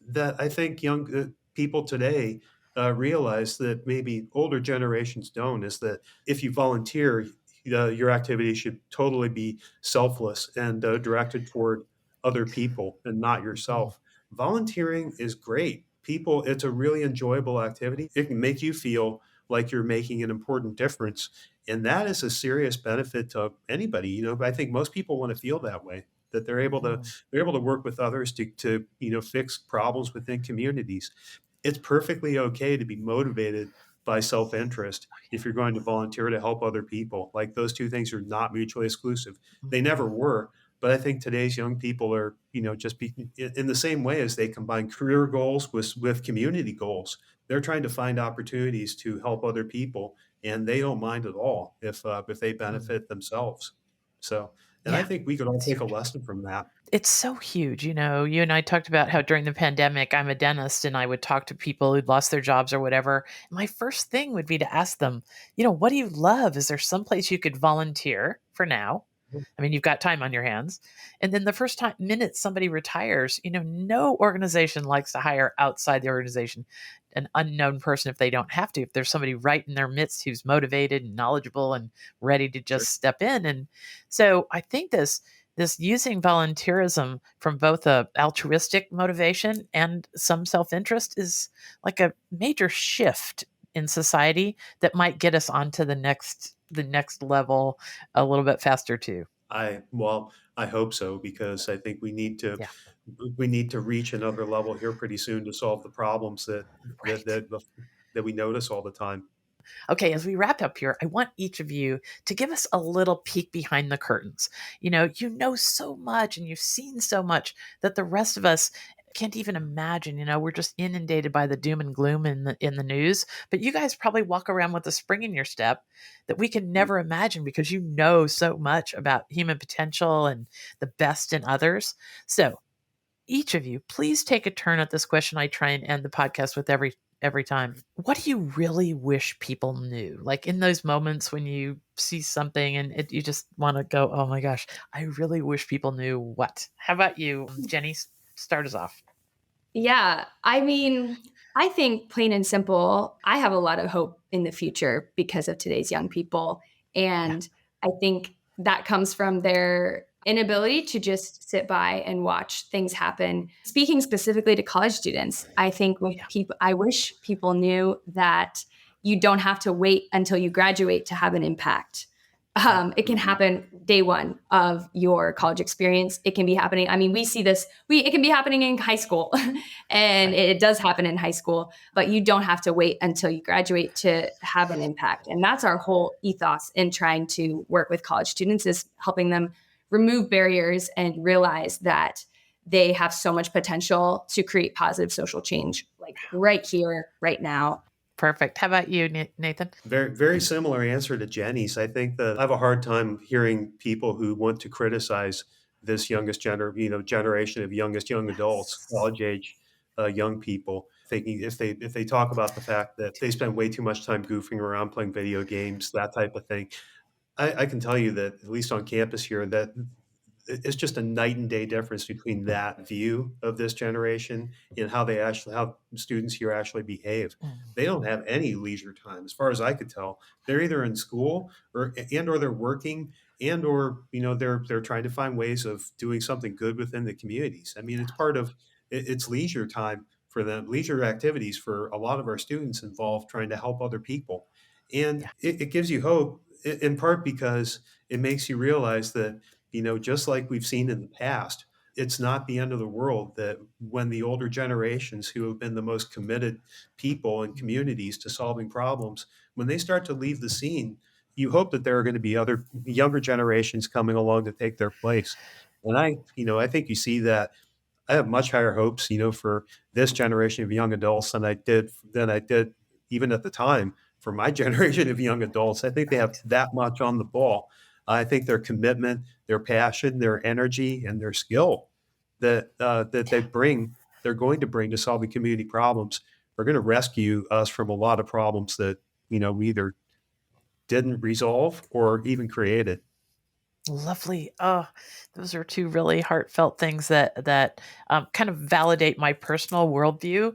that I think young people today realize that maybe older generations don't is that if you volunteer, your activity should totally be selfless and directed toward other people and not Mhm. yourself. Volunteering is great. It's a really enjoyable activity. It can make you feel like you're making an important difference. And that is a serious benefit to anybody. But I think most people want to feel that way, that Mhm. they're able to work with others to fix problems within communities. It's perfectly okay to be motivated by self-interest if you're going to volunteer to help other people. Like those two things are not mutually exclusive. They never Mhm. were, but I think today's young people are, just be in the same way as they combine career goals with community goals. They're trying to find opportunities to help other people, and they don't mind at all if they Mhm. benefit themselves. So, and I Yeah, think we could all it's take a huge. lesson from that. It's so huge. You and I talked about how during the pandemic, I'm a dentist and I would talk to people who'd lost their jobs or whatever. My first thing would be to ask them, what do you love? Is there some place you could volunteer for now? I mean, you've got time on your hands. And then the first time minute somebody retires, no organization likes to hire outside the organization an unknown person if they don't have to. If there's somebody right in their midst who's motivated and knowledgeable and ready to Sure. just step in. And so I think this using volunteerism from both a altruistic motivation and some self-interest is like a major shift in society that might get us onto the next level a little bit faster too. I hope so, because I think Yeah. we need to reach another level here pretty soon to solve the problems that Right. that we notice all the time. Okay, as we wrap up here, I want each of you to give us a little peek behind the curtains. You know so much and you've seen so much that the rest of us can't even imagine. We're just inundated by the doom and gloom in the news, but you guys probably walk around with a spring in your step that we can never imagine because you know so much about human potential and the best in others. So, each of you, please take a turn at this question I try and end the podcast with every time. What do you really wish people knew? Like in those moments when you see something and you just want to go, "Oh my gosh, I really wish people knew what." How about you, Jenny? Start us off. Yeah, I mean, I think plain and simple, I have a lot of hope in the future because of today's young people. Yeah, And I think that comes from their inability to just sit by and watch things happen. Speaking specifically to college students, I think with yeah, people, I wish people knew that you don't have to wait until you graduate to have an impact. yeah, It can happen day one of your college experience. It can be happening. I mean, we see this. It can be happening in high school, and right. it does happen in high school. But you don't have to wait until you graduate to have an impact. And that's our whole ethos in trying to work with college students, is helping them remove barriers and realize that they have so much potential to create positive social change, like right here, right now. Perfect. How about you, Nathan? Very similar answer to Jenny's. I think that I have a hard time hearing people who want to criticize this generation of youngest young adults, Yes. college age young people, thinking if they talk about the fact that they spend way too much time goofing around playing video games, that type of thing. I can tell you that, at least on campus here, that it's just a night and day difference between that view of this generation and how students here actually behave. Mm, They don't have any leisure time, as far as I could tell. They're either in school or they're working, and or they're trying to find ways of doing something good within the communities. I mean, it's part of it's leisure time for them. Leisure activities for a lot of our students involve trying to help other people, and yeah, it gives you hope in part because it makes you realize that, just like we've seen in the past, it's not the end of the world that when the older generations who have been the most committed people and communities to solving problems, when they start to leave the scene, you hope that there are going to be other younger generations coming along to take their place. And I think you see that. I have much higher hopes, for this generation of young adults than I did even at the time for my generation of young adults. I think they have right. that much on the ball. I think their commitment, their passion, their energy, and their skill that Yeah. they're going to bring to solving community problems are going to rescue us from a lot of problems that we either didn't resolve or even created. Lovely. Oh, those are two really heartfelt things that kind of validate my personal worldview,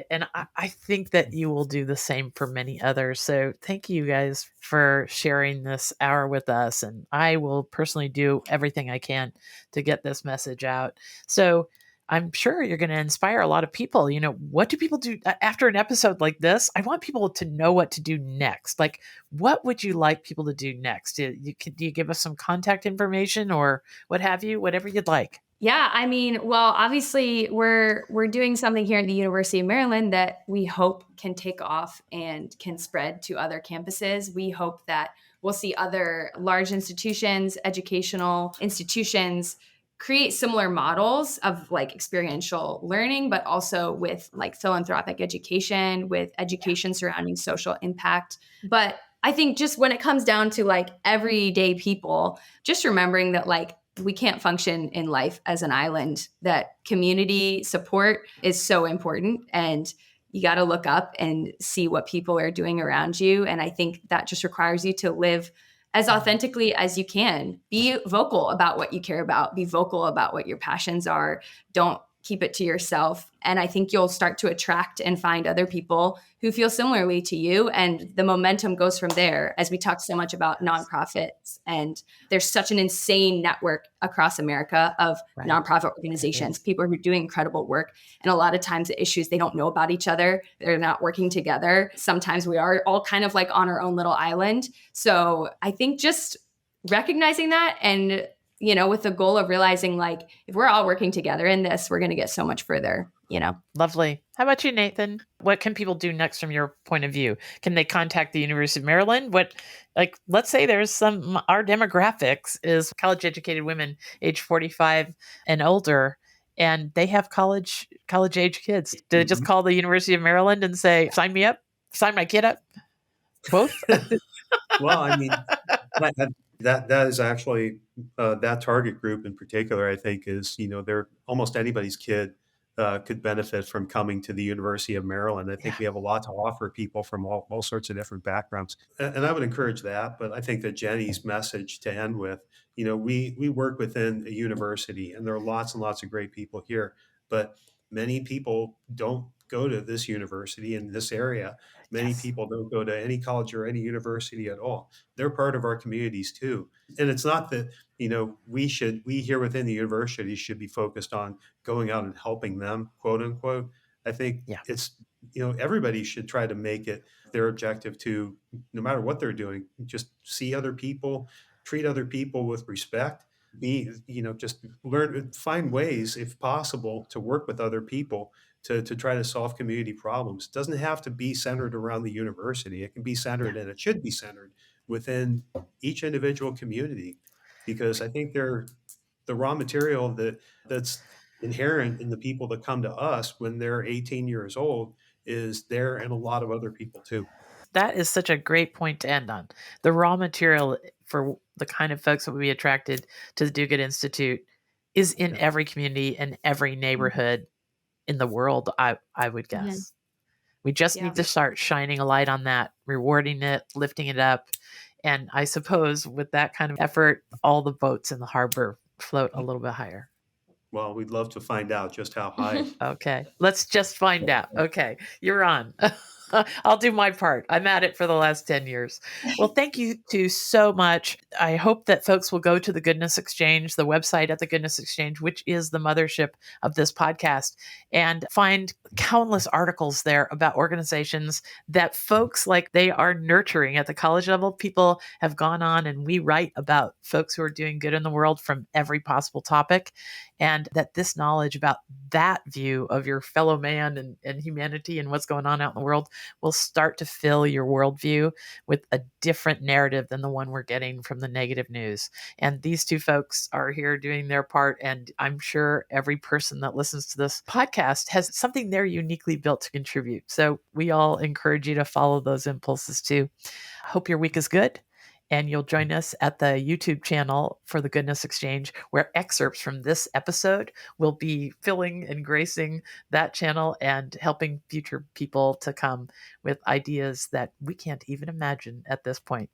and I think that you will do the same for many others. So, thank you guys for sharing this hour with us, and I will personally do everything I can to get this message out. So, I'm sure you're going to inspire a lot of people. What do people do after an episode like this? I want people to know what to do next. Like, what would you like people to do next? Do you give us some contact information or what have you? Whatever you'd like. Yeah, I mean, well, obviously we're doing something here at the University of Maryland that we hope can take off and can spread to other campuses. We hope that we'll see other large institutions, educational institutions create similar models of like experiential learning, but also with like philanthropic education, with Yeah. education surrounding social impact. But I think just when it comes down to like everyday people, just remembering that like we can't function in life as an island, that community support is so important, and you got to look up and see what people are doing around you. And I think that just requires you to live as Mm, authentically as you can. Be vocal about what you care about, be vocal about what your passions are. Don't keep it to yourself. And I think you'll start to attract and find other people who feel similarly to you. And the momentum goes from there, as we talk so much about yes. nonprofits. And there's such an insane network across America of Right. nonprofit There organizations, is. people who are doing incredible work. And a lot of times the issues, they don't know about each other. They're not working together. Sometimes we are all kind of like on our own little island. So I think just recognizing that and with the goal of realizing like, if we're all working together in this, we're going to get so much further. Lovely. How about you, Nathan? What can people do next from your point of view? Can they contact the University of Maryland? Let's say there's our demographics is college educated women age 45 and older, and they have college age kids. Do they just call the University of Maryland and say, sign me up, sign my kid up? Both? Well, I mean, that is actually that target group in particular. I think is they're almost anybody's kid could benefit from coming to the University of Maryland. I think we have a lot to offer people from all sorts of different backgrounds, and I would encourage that. But I think that Jenny's message to end with, we work within a university, and there are lots and lots of great people here, but many people don't go to this university in this area. Many Yes. people don't go to any college or any university at all. They're part of our communities too. And it's not that, we here within the university should be focused on going out and helping them, quote unquote. I think Yeah. it's, everybody should try to make it their objective to, no matter what they're doing, just see other people, treat other people with respect. Just find ways, if possible, to work with other people to try to solve community problems. It doesn't have to be centered around the university. It can be Yeah. centered, and it should be centered within each individual community, because I think they're the raw material that's inherent in the people that come to us when they're 18 years old is there in a lot of other people too. That is such a great point to end on. The raw material for the kind of folks that would be attracted to the Do-Good Institute is in Yeah. every community and every neighborhood in the world, I would guess. We just Yeah. need to start shining a light on that, rewarding it, lifting it up. And I suppose with that kind of effort, all the boats in the harbor float a little bit higher. Well, we'd love to find out just how high. Okay, let's just find out. Okay, you're on. I'll do my part. I'm at it for the last 10 years. Well, thank you two so much. I hope that folks will go to the Goodness Exchange, the website at the Goodness Exchange, which is the mothership of this podcast, and find countless articles there about organizations that folks like they are nurturing at the college level. People have gone on and we write about folks who are doing good in the world from every possible topic. And that this knowledge about that view of your fellow man and humanity and what's going on out in the world will start to fill your worldview with a different narrative than the one we're getting from the negative news. And these two folks are here doing their part. And I'm sure every person that listens to this podcast has something they're uniquely built to contribute. So we all encourage you to follow those impulses too. Hope your week is good. And you'll join us at the YouTube channel for the Goodness Exchange, where excerpts from this episode will be filling and gracing that channel and helping future people to come with ideas that we can't even imagine at this point.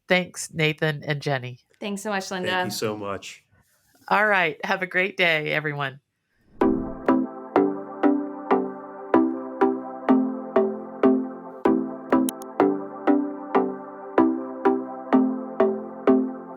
Thanks, Nathan and Jenny. Thanks so much, Linda. Thank you so much. All right. Have a great day, everyone.